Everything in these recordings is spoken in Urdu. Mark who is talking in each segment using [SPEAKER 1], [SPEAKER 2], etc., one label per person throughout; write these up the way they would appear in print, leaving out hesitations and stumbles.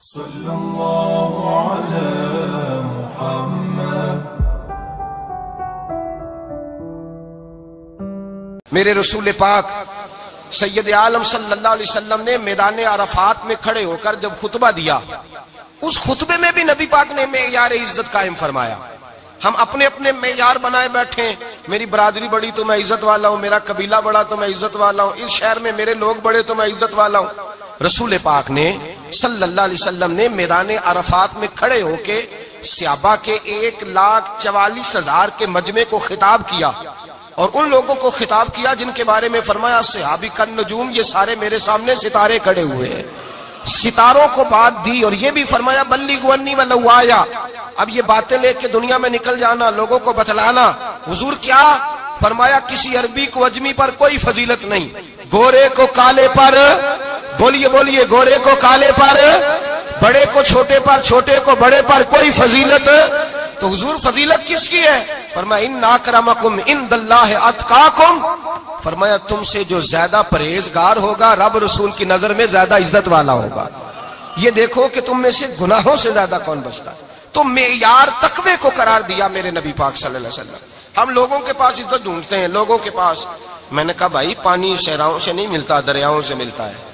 [SPEAKER 1] صلی اللہ علی محمد۔
[SPEAKER 2] میرے رسول پاک سید عالم صلی اللہ علیہ وسلم نے میدان عرفات میں کھڑے ہو کر جب خطبہ دیا، اس خطبے میں بھی نبی پاک نے معیار عزت قائم فرمایا۔ ہم اپنے اپنے معیار بنائے بیٹھے ہیں، میری برادری بڑی تو میں عزت والا ہوں، میرا قبیلہ بڑا تو میں عزت والا ہوں، اس شہر میں میرے لوگ بڑے تو میں عزت والا ہوں۔ رسول پاک نے صلی اللہ علیہ وسلم نے میدان عرفات میں کھڑے ہو کے صحابہ کے 1,44,000 کے مجمع کو خطاب کیا، اور ان لوگوں کو خطاب کیا جن کے بارے میں فرمایا صحابی کا نجوم، یہ سارے میرے سامنے ستارے کھڑے ہوئے ہیں۔ ستاروں کو بات دی اور یہ بھی فرمایا بلغوا انی ولو آیا، اب یہ باتیں لے کے دنیا میں نکل جانا، لوگوں کو بتلانا۔ حضور کیا فرمایا؟ کسی عربی کو اجمی پر کوئی فضیلت نہیں، گورے کو کالے پر، بولیے بولیے، گورے کو کالے پر، بڑے کو چھوٹے پر، چھوٹے کو بڑے پر کوئی فضیلت۔ تو حضور فضیلت کس کی ہے؟ فرمایا ان اکرمکم عند اللہ اتقاکم، فرمایا تم سے جو زیادہ پرہیزگار ہوگا رب رسول کی نظر میں زیادہ عزت والا ہوگا۔ یہ دیکھو کہ تم میں سے گناہوں سے زیادہ کون بچتا ہے۔ تو معیار تقوی کو قرار دیا میرے نبی پاک صلی اللہ علیہ وسلم۔ ہم لوگوں کے پاس عزت ڈھونڈتے ہیں، لوگوں کے پاس، میں نے کہا بھائی پانی صحراؤں سے نہیں ملتا، دریاؤں سے ملتا ہے۔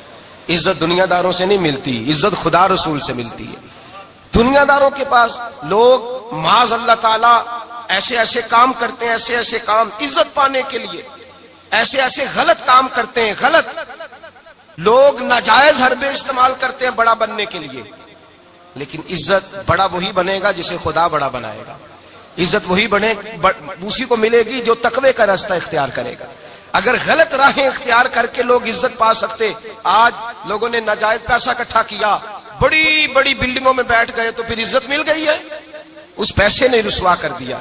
[SPEAKER 2] عزت دنیا داروں سے نہیں ملتی، عزت خدا رسول سے ملتی ہے۔ دنیا داروں کے پاس لوگ معاذ اللہ تعالی ایسے ایسے کام کرتے ہیں، ایسے ایسے کام عزت پانے کے لیے، ایسے ایسے غلط کام کرتے ہیں، غلط لوگ ناجائز حربے استعمال کرتے ہیں بڑا بننے کے لیے۔ لیکن عزت بڑا وہی بنے گا جسے خدا بڑا بنائے گا، عزت وہی بنے اسی کو ملے گی جو تقوی کا راستہ اختیار کرے گا۔ اگر غلط راہیں اختیار کر کے لوگ عزت پا سکتے، آج لوگوں نے ناجائز پیسہ اکٹھا کیا، بڑی بڑی بلڈنگوں میں بیٹھ گئے تو پھر عزت مل گئی ہے؟ اس پیسے نے رسوا کر دیا،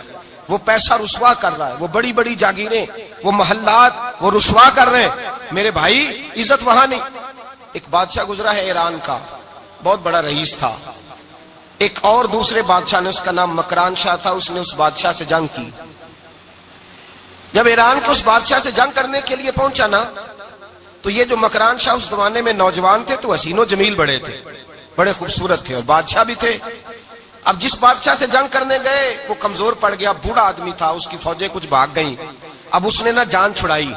[SPEAKER 2] وہ پیسہ رسوا کر رہا ہے، وہ بڑی بڑی جاگیریں، وہ محلات وہ رسوا کر رہے ہیں۔ میرے بھائی عزت وہاں نہیں۔ ایک بادشاہ گزرا ہے ایران کا، بہت بڑا رئیس تھا۔ ایک اور دوسرے بادشاہ نے، اس کا نام مکران شاہ تھا، اس نے اس بادشاہ سے جنگ کی۔ جب ایران کے اس بادشاہ سے جنگ کرنے کے لیے پہنچا نا، تو یہ جو مکران شاہ اس زمانے میں نوجوان تھے تو حسین و جمیل بڑے تھے، بڑے خوبصورت تھے اور بادشاہ بھی تھے۔ اب جس بادشاہ سے جنگ کرنے گئے وہ کمزور پڑ گیا، بوڑھا آدمی تھا، اس کی فوجیں کچھ بھاگ گئیں۔ اب اس نے نا جان چھڑائی،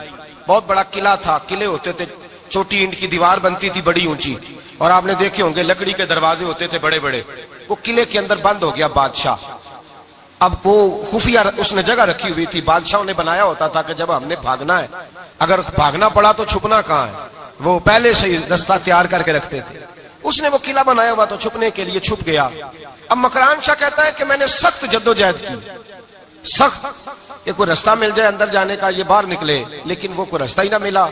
[SPEAKER 2] بہت بڑا قلعہ تھا، قلعے ہوتے تھے، چھوٹی اینٹ کی دیوار بنتی تھی بڑی اونچی، اور آپ نے دیکھے ہوں گے لکڑی کے دروازے ہوتے تھے بڑے بڑے۔ وہ قلعے کے اندر بند ہو گیا بادشاہ۔ اب وہ خفیہ اس نے جگہ رکھی ہوئی تھی، بادشاہوں نے بنایا ہوتا تھا کہ جب ہم نے بھاگنا ہے، اگر بھاگنا پڑا تو چھپنا کہاں ہے، وہ پہلے سے رستہ تیار کر کے رکھتے تھے۔ اس نے وہ قلعہ بنایا ہوا تو چھپنے کے لیے چھپ گیا۔ اب مکران شاہ کہتا ہے کہ میں نے سخت جدوجہد کی، سخت، یہ کوئی رستہ مل جائے اندر جانے کا، یہ باہر نکلے، لیکن وہ کوئی رستہ ہی نہ ملا۔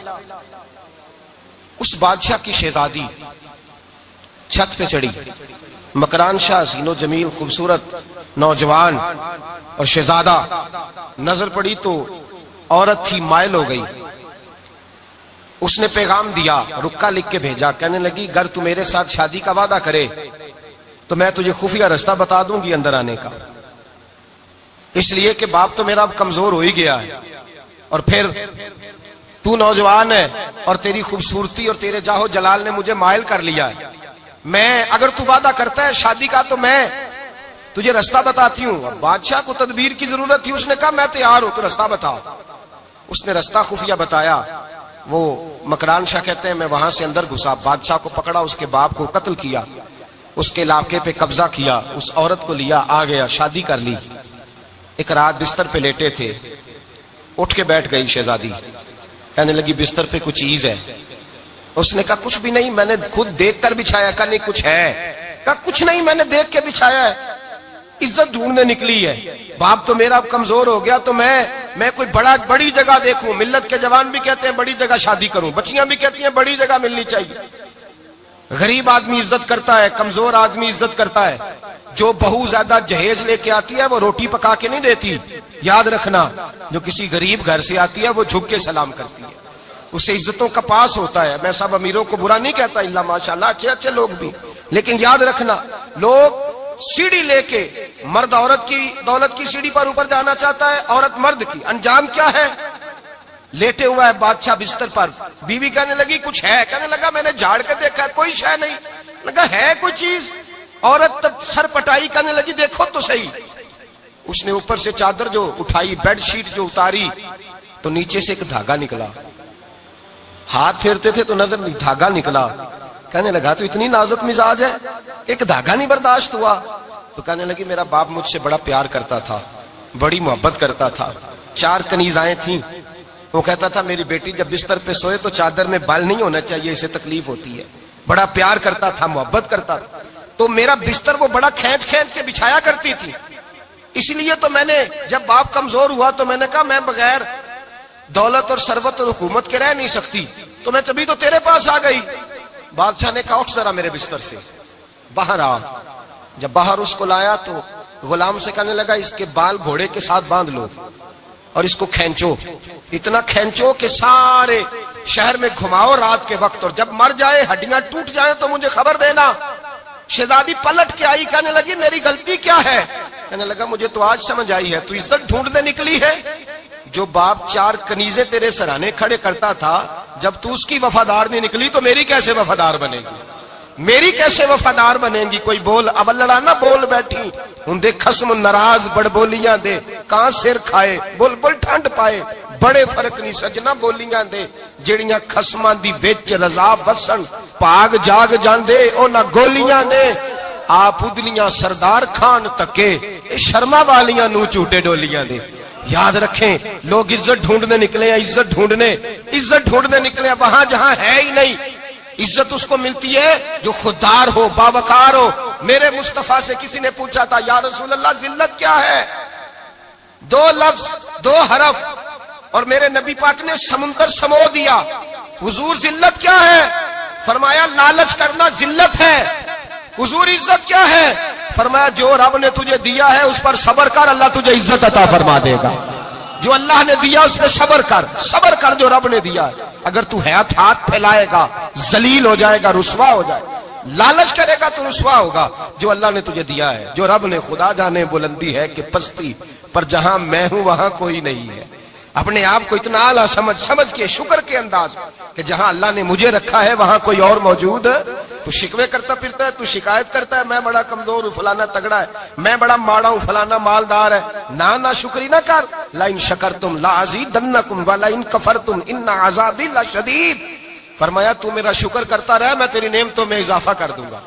[SPEAKER 2] اس بادشاہ کی شہزادی چھت پہ چڑھی، مکران شاہ حسین و جمیل خوبصورت نوجوان اور شہزادہ، نظر پڑی تو عورت تھی، مائل ہو گئی۔ اس نے پیغام دیا، رکا لکھ کے بھیجا، کہنے لگی اگر تو میرے ساتھ شادی کا وعدہ کرے تو میں تجھے خفیہ رستہ بتا دوں گی اندر آنے کا، اس لیے کہ باپ تو میرا اب کمزور ہو ہی گیا ہے، اور پھر تو نوجوان ہے اور تیری خوبصورتی اور تیرے جاہو جلال نے مجھے مائل کر لیا ہے۔ میں اگر تو وعدہ کرتا ہے شادی کا تو میں تجھے رستہ بتاتی ہوں۔ اب بادشاہ کو تدبیر کی ضرورت تھی، اس نے کہا میں تیار ہوں، تو رستہ بتا۔ اس نے رستہ خفیہ بتایا۔ وہ مکران شاہ کہتے ہیں میں وہاں سے اندر گھسا، بادشاہ کو پکڑا، اس کے باپ کو قتل کیا، اس کے علاقے پہ قبضہ کیا، اس عورت کو لیا، آ گیا، شادی کر لی۔ ایک رات بستر پہ لیٹے تھے، اٹھ کے بیٹھ گئی شہزادی، کہنے لگی بستر پہ کچھ چیز ہے۔ اس نے کہا کچھ بھی نہیں، میں نے خود دیکھ کر بچھایا۔ کہا نہیں کچھ ہے۔ کہا کچھ نہیں، میں نے دیکھ کے بچھایا ہے، عزت ڈھونڈنے نکلی ہے، باپ تو میرا اب کمزور ہو گیا، تو میں کوئی بڑی جگہ دیکھوں۔ ملت کے جوان بھی کہتے ہیں بڑی جگہ شادی کروں، بچیاں بھی کہتی ہیں بڑی جگہ ملنی چاہیے۔ غریب آدمی عزت کرتا ہے، کمزور آدمی عزت کرتا ہے۔ جو بہو زیادہ جہیز لے کے آتی ہے وہ روٹی پکا کے نہیں دیتی، یاد رکھنا، جو کسی غریب گھر سے آتی ہے وہ جھک کے سلام کرتی ہے، اسے عزتوں کا پاس ہوتا ہے۔ میں سب امیروں کو برا نہیں کہتا، اللہ ماشاءاللہ اچھے اچھے لوگ بھی، لیکن یاد رکھنا لوگ سیڑھی لے کے، مرد عورت کی دولت کی سیڑھی پر اوپر جانا چاہتا ہے، عورت مرد کی، انجام کیا ہے؟ لیٹے ہوا ہے بادشاہ بستر پر، بیوی کہنے لگی کچھ ہے، کہنے لگا میں نے جھاڑ کے دیکھا ہے کوئی شے نہیں۔ لگا ہے کوئی چیز؟ عورت تب سر پٹائی کرنے لگی، دیکھو تو صحیح۔ اس نے اوپر سے چادر جو اٹھائی، بیڈ شیٹ جو اتاری، تو نیچے سے ایک دھاگا نکلا۔ ہاتھ پھیرتے تھے تو نظر نہیں، دھاگا نکلا۔ کہنے لگا تو اتنی نازک مزاج ہے، ایک دھاگا نہیں برداشت ہوا؟ تو کہنے لگی میرا باپ مجھ سے بڑا پیار کرتا تھا، بڑی محبت کرتا تھا، 4 کنیزائیں تھیں۔ وہ کہتا تھا میری بیٹی جب بستر پہ سوئے تو چادر میں بال نہیں ہونا چاہیے، اسے تکلیف ہوتی ہے۔ بڑا پیار کرتا تھا، محبت کرتا تھا، تو میرا بستر وہ بڑا کھینچ کھینچ کے بچھایا کرتی تھی۔ اس لیے تو میں نے جب باپ کمزور ہوا تو میں نے کہا میں بغیر دولت اور ثروت اور حکومت کے رہ نہیں سکتی، تو میں تبھی تو تیرے پاس آ گئی۔ بادشاہ نے کہا اٹھ ذرا میرے بستر سے، باہر آ۔ جب باہر اس کو لایا تو غلام سے کہنے لگا اس کے بال گھوڑے کے ساتھ باندھ لو اور اس کو کھینچو، اتنا کھینچو کہ سارے شہر میں گھماؤ رات کے وقت، اور جب مر جائے ہڈیاں ٹوٹ جائیں تو مجھے خبر دینا۔ شہزادی پلٹ کے آئی، کہنے لگی میری غلطی کیا ہے؟ کہنے لگا مجھے تو آج سمجھ آئی ہے، تو عزت ڈھونڈنے نکلی ہے؟ جو باپ 4 کنیزیں تیرے سرانے کھڑے کرتا تھا، جب تو اس کی وفادار نہیں نکلی تو میری کیسے وفادار بنے گی؟ میری کیسے وفادار بنے گی؟ کوئی بول اب لڑانا بول بیٹھی ہوں دے خصم ناراض بڑ بولیاں دے، کہاں سر کھائے بول بول ٹھنڈ پائے، بڑے فرق نہیں سجنا بولیاں دے جڑیاں خصماں دی وچ رضا وسن، پاگ جاگ جاندے او نہ گولیاں دے۔ آپ ادلیاں سردار خان تکے اے شرما والیاں نو چوٹے ڈولیاں دے۔ یاد رکھیں لوگ عزت ڈھونڈنے نکلے ہیں، عزت ڈھونڈنے نکلے ہیں وہاں جہاں ہے ہی نہیں۔ عزت اس کو ملتی ہے جو خوددار ہو، باوقار ہو۔ میرے مصطفیٰ سے کسی نے پوچھا تھا یا رسول اللہ ذلت کیا ہے؟ 2 لفظ 2 حرف، اور میرے نبی پاک نے سمندر سمو دیا۔ حضور ذلت کیا ہے؟ فرمایا لالچ کرنا ذلت ہے۔ حضور عزت کیا ہے؟ فرمایا جو رب نے تجھے دیا ہے اس پر صبر کر، اللہ تجھے عزت عطا فرما دے گا۔ جو اللہ نے دیا اس پہ صبر کر جو رب نے دیا ہے۔ اگر تو ہاتھ پھیلائے گا ذلیل ہو جائے گا، رسوا ہو جائے گا، لالچ کرے گا تو رسوا ہوگا۔ جو اللہ نے تجھے دیا ہے، جو رب نے، خدا جانے بلندی ہے کہ پستی، پر جہاں میں ہوں وہاں کوئی نہیں ہے۔ اپنے آپ کو اتنا اعلیٰ سمجھ کے شکر کے انداز کہ جہاں اللہ نے مجھے رکھا ہے وہاں کوئی اور موجود ہے۔ تو شکوے کرتا پھرتا ہے، تو شکایت کرتا ہے میں بڑا کمزور ہوں، فلانا تگڑا ہے، میں بڑا ماڑا ہوں، فلانا مالدار ہے۔ نا شکری نہ کر۔ لئن شکرتم لازیدنکم ولئن کفرتم ان عذابی لشدید۔ فرمایا تو میرا شکر کرتا رہے، میں تیری نعمتوں میں اضافہ کر دوں گا،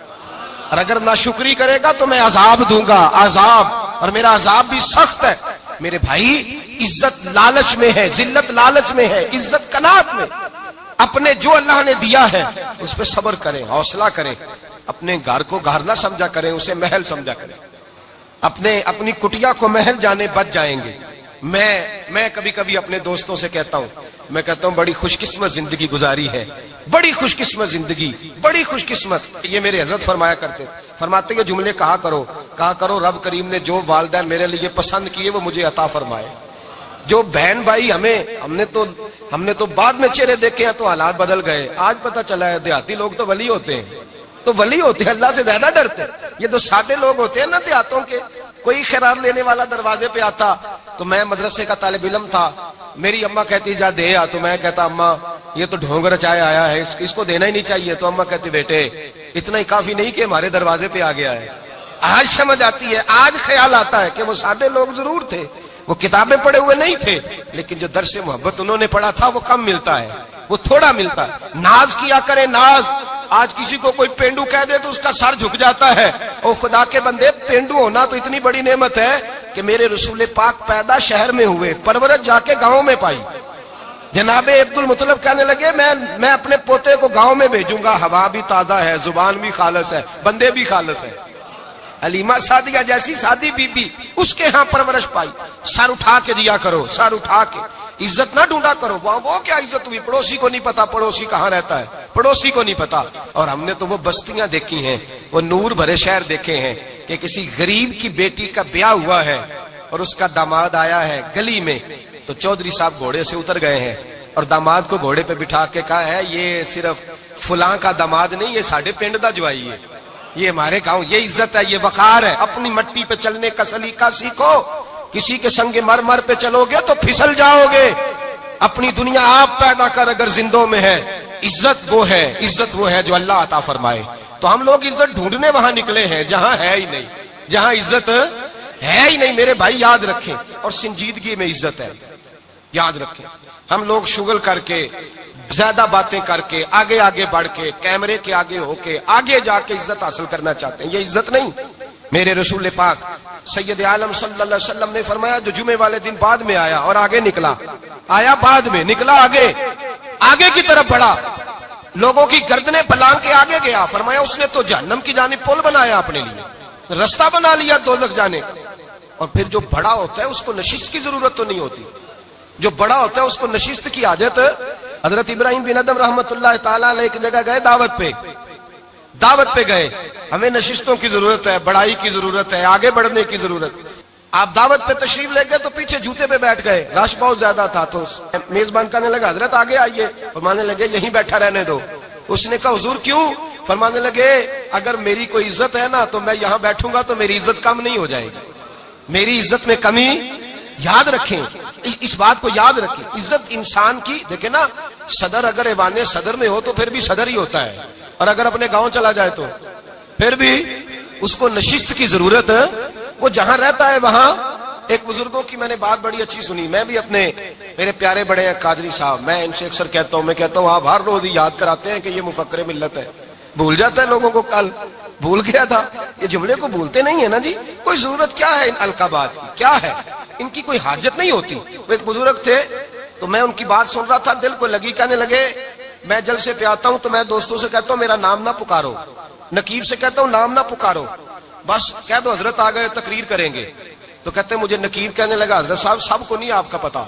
[SPEAKER 2] اور اگر ناشکری کرے گا تو میں عذاب دوں گا، عذاب، اور میرا عذاب بھی سخت ہے۔ میرے بھائی عزت لالچ میں ہے، ذلت لالچ میں ہے، عزت قناعت میں۔ اپنے جو اللہ نے دیا ہے اس پہ صبر کریں، حوصلہ کریں۔ اپنے گھر کو گھر نہ سمجھا کریں، اسے محل سمجھا کریں۔ اپنی کٹیا کو محل جانے بچ جائیں گے۔ میں کبھی کبھی اپنے دوستوں سے کہتا ہوں بڑی خوش قسمت زندگی گزاری ہے، بڑی خوش قسمت زندگی، بڑی خوش قسمت۔ یہ میرے حضرت فرمایا کرتے، فرماتے یہ جملے کہا کرو رب کریم نے جو والدین میرے لیے پسند کیے وہ مجھے عطا فرمائے۔ جو بہن بھائی ہم نے تو بعد میں چہرے دیکھے ہیں تو حالات بدل گئے، آج پتہ چلا ہے دیہاتی لوگ تو ولی ہوتے ہیں، اللہ سے زیادہ ڈرتے ہیں۔ یہ تو سادے لوگ ہوتے ہیں نا دیہاتوں کے، کوئی خیرات لینے والا دروازے پہ آتا تو میں مدرسے کا طالب علم تھا، میری اماں کہتی جا دے آ، تو میں کہتا اماں یہ تو ڈھونگ رچائے آیا ہے، اس کو دینا ہی نہیں چاہیے۔ تو اماں کہتی بیٹے اتنا ہی کافی نہیں کہ ہمارے دروازے پہ آ گیا ہے۔ آج سمجھ آتی ہے، آج خیال آتا ہے کہ وہ سادے لوگ ضرور تھے، وہ کتابیں پڑھے ہوئے نہیں تھے، لیکن جو درس محبت انہوں نے پڑھا تھا وہ کم ملتا ہے، وہ تھوڑا ملتا ہے۔ ناز کیا کرے ناز۔ آج کسی کو کوئی پینڈو کہہ دے تو اس کا سر جھک جاتا ہے۔ او خدا کے بندے، پینڈو ہونا تو اتنی بڑی نعمت ہے کہ میرے رسول پاک پیدا شہر میں ہوئے، پرورش جا کے گاؤں میں پائی۔ جناب عبد المطلب کہنے لگے میں اپنے پوتے کو گاؤں میں بھیجوں گا، ہوا بھی تازہ ہے، زبان بھی خالص ہے، بندے بھی خالص ہے۔ حلیمہ سعدیہ جیسی سادی بی بی، اس کے ہاں پرورش پائی۔ سر اٹھا کے دیا کرو، سر اٹھا کے، عزت نہ ڈھونڈا کرو۔ وہ کیا عزت ہوئی؟ پڑوسی کو نہیں پتا پڑوسی کہاں رہتا ہے، پڑوسی کو نہیں پتا۔ اور ہم نے تو وہ بستیاں دیکھی ہیں، وہ نور بھرے شہر دیکھے ہیں کہ کسی غریب کی بیٹی کا بیاہ ہوا ہے اور اس کا داماد آیا ہے گلی میں، تو چودھری صاحب گھوڑے سے اتر گئے ہیں اور داماد کو گھوڑے پہ بٹھا کے کہا ہے یہ صرف فلاں کا داماد نہیں، یہ ساڑھے پنڈ دا جوائی ہے، یہ ہمارے گاؤں، یہ عزت ہے، یہ وقار ہے۔ اپنی مٹی پہ چلنے کا سلیقہ سیکھو، کسی کے سنگ مرمر پہ چلو گے تو پھسل جاؤ گے۔ اپنی دنیا آپ پیدا کر، اگر زندوں میں ہے عزت وہ ہے جو اللہ عطا فرمائے۔ تو ہم لوگ عزت ڈھونڈنے وہاں نکلے ہیں جہاں ہے ہی نہیں، جہاں عزت ہے ہی نہیں۔ میرے بھائی یاد رکھیں، اور سنجیدگی میں عزت ہے، یاد رکھیں۔ ہم لوگ شغل کر کے، زیادہ باتیں کر کے، آگے آگے بڑھ کے، کیمرے کے آگے ہو کے، آگے جا کے عزت حاصل کرنا چاہتے ہیں، یہ عزت نہیں۔ میرے رسول پاک سید عالم صلی اللہ علیہ وسلم نے فرمایا جو جمعے والے دن بعد میں آیا اور آگے نکلا، آیا بعد میں، نکلا آگے، آگے کی طرف بڑھا، لوگوں کی گردنیں پلانگ کے آگے گیا، فرمایا اس نے تو جہنم کی جانب پل بنایا اپنے لیے، رستہ بنا لیا دوزخ جانے۔ اور پھر جو بڑا ہوتا ہے اس کو نشست کی ضرورت تو نہیں ہوتی، جو بڑا ہوتا ہے اس کو نشست کی حاجت۔ حضرت ابراہیم بن ادم رحمت اللہ تعالیٰ علیہ ایک جگہ گئے، دعوت پہ گئے، ہمیں نشستوں کی ضرورت ہے، بڑائی کی ضرورت ہے، آگے بڑھنے کی ضرورت۔ آپ دعوت پہ تشریف لے گئے تو پیچھے جوتے پہ بیٹھ گئے، رش بہت زیادہ تھا، تو میزبان کہنے لگا حضرت آگے آئیے، فرمانے لگے یہیں بیٹھا رہنے دو۔ اس نے کہا حضور کیوں؟ فرمانے لگے اگر میری کوئی عزت ہے نا تو میں یہاں بیٹھوں گا تو میری عزت کم نہیں ہو جائے گی، میری عزت میں کمی۔ یاد رکھیں، اس بات کو یاد رکھیں، عزت انسان کی، دیکھیں نا، صدر اگر ایوان صدر میں ہو تو پھر بھی صدر ہی ہوتا ہے، اور اگر اپنے گاؤں چلا جائے تو پھر بھی اس کو نشست کی ضرورت ہے، وہ جہاں رہتا ہے وہاں۔ ایک بزرگوں کی میں نے بات بڑی اچھی سنی، میں بھی اپنے، میرے پیارے بڑے ہیں قادری صاحب، میں ان سے اکثر کہتا ہوں، میں کہتا ہوں آپ ہر روز ہی یاد کراتے ہیں کہ یہ مفکر ملت ہے، بھول جاتا ہے لوگوں کو، کل بھول گیا تھا، یہ جملے کو بھولتے نہیں ہے نا جی، کوئی ضرورت کیا ہے ان القابات کی، کیا ہے ان کی، کوئی حاجت نہیں ہوتی۔ وہ ایک بزرگ تھے تو میں ان کی بات سن رہا تھا، دل کو لگی، کہنے لگے میں جلسے پہ آتا ہوں تو میں دوستوں سے کہتا ہوں میرا نام نہ پکارو، نقیب سے کہتا ہوں نام نہ پکارو، بس کہہ دو حضرت آ گئے تقریر کریں گے۔ تو کہتے ہیں مجھے نقیب کہنے لگا حضرت صاحب سب کو نہیں آپ کا پتا،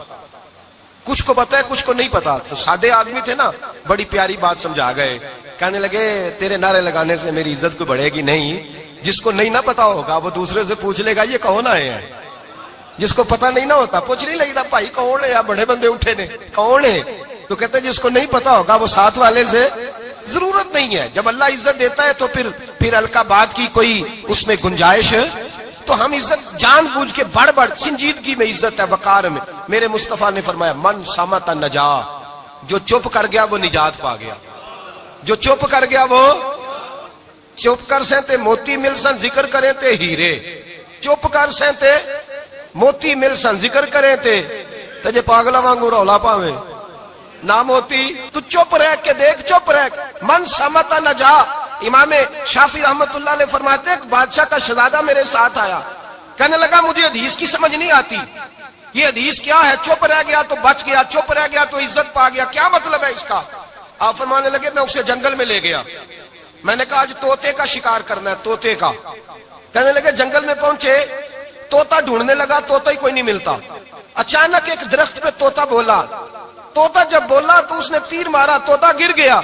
[SPEAKER 2] کچھ کو پتا ہے کچھ کو نہیں پتا۔ تو سادے آدمی تھے نا، بڑی پیاری بات سمجھا گئے، کہنے لگے تیرے نعرے لگانے سے میری عزت کو بڑھے گی نہیں، جس کو نہیں نہ پتا ہوگا وہ دوسرے سے پوچھ لے گا یہ کون آئے ہیں، جس کو پتا نہیں نہ ہوتا پوچھ نہیں لگتا بھائی کون ہے، یا بڑے بندے اٹھے نے کون ہے، تو کہتے ہیں جس کو نہیں پتا ہوگا وہ ساتھ والے سے ضرورت نہیں ہے۔ جب اللہ عزت دیتا ہے تو پھر القابات کی کوئی اس میں گنجائش، تو ہم عزت جان بوجھ کے بڑھ سنجیدگی میں عزت ہے، وقار میں۔ میرے مصطفیٰ نے فرمایا من صمت نجا، جو چپ کر گیا وہ نجات پا گیا، جو چپ کر گیا وہ چپ کر سہتے موتی مل سن ذکر کریں تے ہیرے، چپ کر سہتے موتی مل سن ذکر کریں تے تجھے پاگلا وانگو رولا پاویں نہ موتی، تو چپ رہ کے دیکھ، چپ رہ من صمت نجا۔ امام شافعی رحمت اللہ علیہ فرماتے ہیں ایک بادشاہ کا شہزادہ میرے ساتھ آیا، کہنے لگا مجھے حدیث کی سمجھ نہیں آتی، یہ حدیث کیا ہے، چپ رہ گیا تو بچ گیا، چپ رہ گیا تو عزت پا گیا، کیا مطلب ہے اس کا؟ آپ فرمانے لگے میں اسے جنگل میں لے گیا، میں نے کہا آج طوطے کا شکار کرنا ہے، طوطے کا۔ کہنے لگے جنگل میں پہنچے، طوطا ڈھونڈنے لگا، طوطا ہی کوئی نہیں ملتا۔ اچانک ایک درخت پہ طوطا بولا، طوطا جب بولا تو اس نے تیر مارا، طوطا گر گیا۔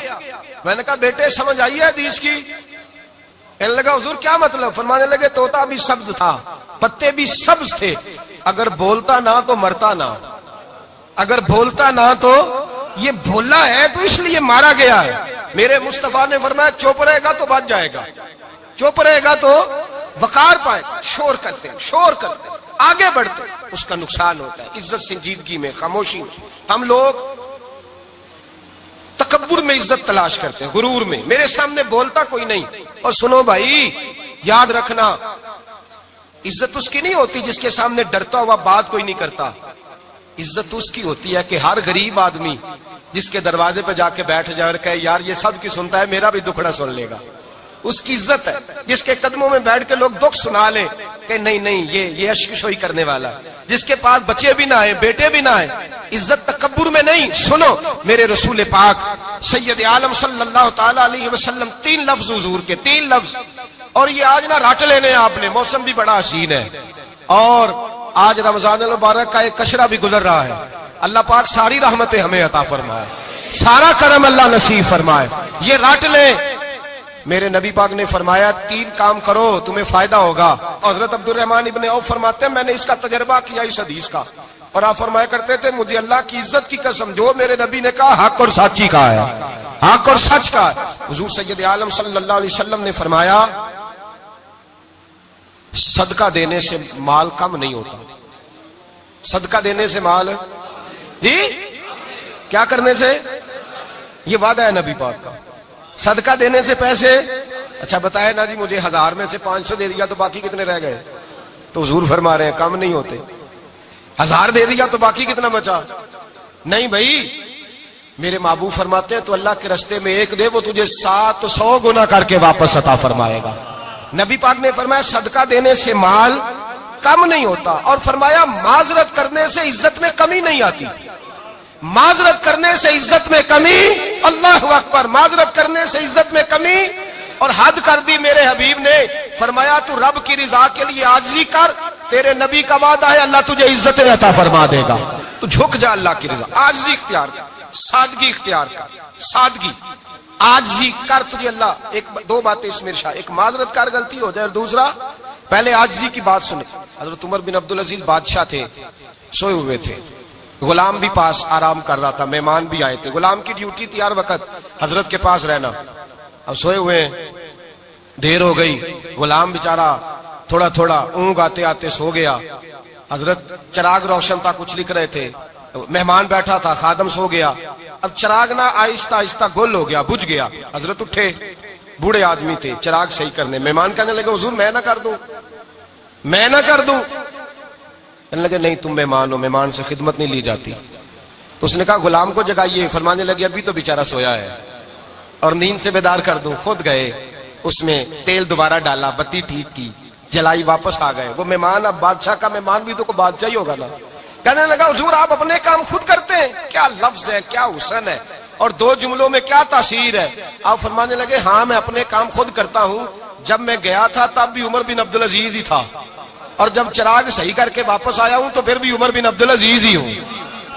[SPEAKER 2] میں نے کہا بیٹے سمجھ آئی ہے حدیث کی؟ کہنے لگا حضور کیا مطلب؟ فرمانے لگے طوطا بھی سبز تھا، پتے بھی سبز تھے، اگر بولتا نہ تو مرتا نہ، اگر بولتا نہ تو یہ بولا ہے تو اس لیے مارا گیا ہے۔ میرے مصطفیٰ نے فرمایا چپ رہے گا تو بچ جائے گا، چپ رہے گا تو وقار پائے گا۔ شور کرتے آگے بڑھتے اس کا نقصان ہوتا ہے۔ عزت سنجیدگی میں، خاموشی میں۔ ہم لوگ تکبر میں عزت تلاش کرتے ہیں، غرور میں، میرے سامنے بولتا کوئی نہیں۔ اور سنو بھائی یاد رکھنا، عزت اس کی نہیں ہوتی جس کے سامنے ڈرتا ہوا بات کوئی نہیں کرتا، عزت اس کی ہوتی ہے کہ ہر غریب آدمی جس کے دروازے پہ جا کے بیٹھ جائے اور کہے یار یہ سب کی سنتا ہے میرا بھی دکھڑا سن لے گا، اس کی عزت ہے۔ جس کے قدموں میں بیٹھ کے لوگ دکھ سنا لیں کہ نہیں یہ اشکشوئی کرنے والا، جس کے پاس بچے بھی نہ آئے بیٹے بھی نہ آئے، عزت تکبر میں نہیں۔ سنو میرے رسول پاک سید عالم صلی اللہ تعالی علیہ وسلم 3 لفظ حضور کے، 3 لفظ، اور یہ آج نہ رٹ لینے آپ نے، موسم بھی بڑا حسین ہے اور آج رمضان المبارک کا ایک کشرہ بھی گزر رہا ہے۔ اللہ پاک ساری رحمتیں ہمیں عطا فرمائے، سارا کرم اللہ نصیب فرمائے، یہ رٹ لیں۔ میرے نبی پاک نے فرمایا 3 کام کرو تمہیں فائدہ ہوگا۔ حضرت عبد الرحمن ابن عوف فرماتے ہیں میں نے اس کا تجربہ کیا اس حدیث کا، اور آپ فرمایا کرتے تھے مجھے اللہ کی عزت کی قسم جو میرے نبی نے کہا حق اور سچی کہا ہے، حق اور سچ کا ہے۔ حضور سید عالم صلی اللہ علیہ وسلم نے فرمایا صدقہ دینے سے مال کم نہیں ہوتا، صدقہ دینے سے مال، جی کیا کرنے سے؟ یہ وعدہ ہے نبی پاک کا، صدقہ دینے سے پیسے اچھا بتائے نا جی مجھے 1000 میں سے 500 دے دیا تو باقی کتنے رہ گئے؟ تو حضور فرما رہے ہیں کم نہیں ہوتے. 1000 دے دیا تو باقی کتنا بچا؟ نہیں بھائی، میرے محبوب فرماتے ہیں تو اللہ کے رستے میں ایک دے وہ تجھے 700 گنا کر کے واپس عطا فرمائے گا. نبی پاک نے فرمایا صدقہ دینے سے مال کم نہیں ہوتا، اور فرمایا معذرت کرنے سے عزت میں کمی نہیں آتی. معذرت کرنے سے عزت میں کمی، اللہ اکبر، معذرت کرنے سے عزت میں کمی. اور حد کر دی میرے حبیب نے، فرمایا تو رب کی رضا کے لیے عاجزی کر، تیرے نبی کا وعدہ ہے اللہ تجھے عزت عطا فرما دے گا. تو جھک جا اللہ کی رضا، عاجزی اختیار کر، سادگی اختیار کر، سادگی عاجزی کر، تجھے اللہ. ایک دو باتیں اس میں ارشاد، ایک معذرت کر غلطی ہو جائے، اور دوسرا پہلے عاجزی کی بات سنے. حضرت عمر بن عبدالعزیز بادشاہ تھے، سوئے ہوئے تھے، غلام بھی پاس آرام کر رہا تھا، مہمان بھی آئے تھے. غلام کی ڈیوٹی تھی ہر وقت حضرت کے پاس رہنا. اب سوئے ہوئے ہیں، دیر ہو گئی، غلام بیچارہ تھوڑا تھوڑا اونگ آتے آتے سو گیا. حضرت چراغ روشن تھا، کچھ لکھ رہے تھے، مہمان بیٹھا تھا، خادم سو گیا. اب چراغ نہ آہستہ آہستہ گل ہو گیا، بجھ گیا. حضرت اٹھے، بوڑھے آدمی تھے، چراغ صحیح کرنے. مہمان کہنے لگے حضور میں نہ کر دوں، میں نہ کر دوں. کہنے لگے نہیں تم مہمان ہو، مہمان سے خدمت نہیں لی جاتی. تو اس نے کہا غلام کو جگائیے. فرمانے لگے ابھی تو بیچارہ سویا ہے اور نیند سے بیدار کر دوں. خود گئے، اس میں تیل دوبارہ ڈالا، بتی ٹھیک کی، جلائی، واپس آ گئے. وہ مہمان اب بادشاہ کا مہمان بھی تو کوئی بادشاہ ہی ہوگا نا. کہنے لگا حضور آپ اپنے کام خود کرتے ہیں. کیا لفظ ہے، کیا حسن ہے، اور دو جملوں میں کیا تاثیر ہے. آپ فرمانے لگے ہاں میں اپنے کام خود کرتا ہوں. جب میں گیا تھا تب بھی عمر بن عبدالعزیز ہی تھا، اور جب چراغ صحیح کر کے واپس آیا ہوں تو پھر بھی عمر بن عبدالعزیز ہی ہوں.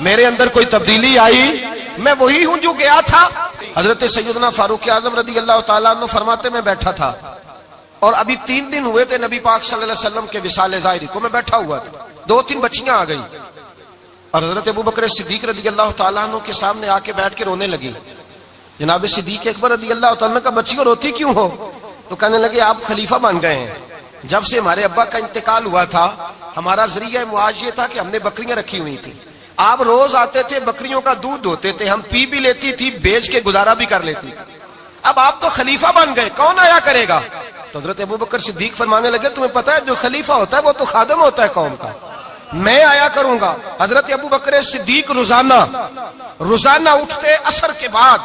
[SPEAKER 2] میرے اندر کوئی تبدیلی آئی؟ میں وہی ہوں جو گیا تھا. حضرت سیدنا فاروق اعظم رضی اللہ تعالیٰ عنہ فرماتے میں بیٹھا تھا، اور ابھی 3 دن ہوئے تھے نبی پاک صلی اللہ علیہ وسلم کے وصال ظاہری کو. میں بیٹھا ہوا تھا، 2-3 بچیاں آ گئی، اور حضرت ابوبکر صدیق رضی اللہ تعالیٰ عنہ کے سامنے آ کے بیٹھ کے رونے لگی. جناب صدیق اکبر رضی اللہ تعالیٰ عنہ کا بچیوں روتی کیوں ہو؟ تو کہنے لگے آپ خلیفہ بن گئے ہیں. جب سے ہمارے ابا کا انتقال ہوا تھا ہمارا ذریعہ معاش یہ تھا کہ ہم نے بکریاں رکھی ہوئی تھی. آپ روز آتے تھے، بکریوں کا دودھ دھوتے تھے، ہم پی بھی لیتی تھی، بیچ کے گزارا بھی کر لیتی. اب آپ تو خلیفہ بن گئے، کون آیا کرے گا؟ تو حضرت ابوبکر صدیق فرمانے لگے تمہیں پتہ ہے جو خلیفہ ہوتا ہے وہ تو خادم ہوتا ہے قوم کا، میں آیا کروں گا. حضرت ابوبکر صدیق روزانہ اٹھتے عصر کے بعد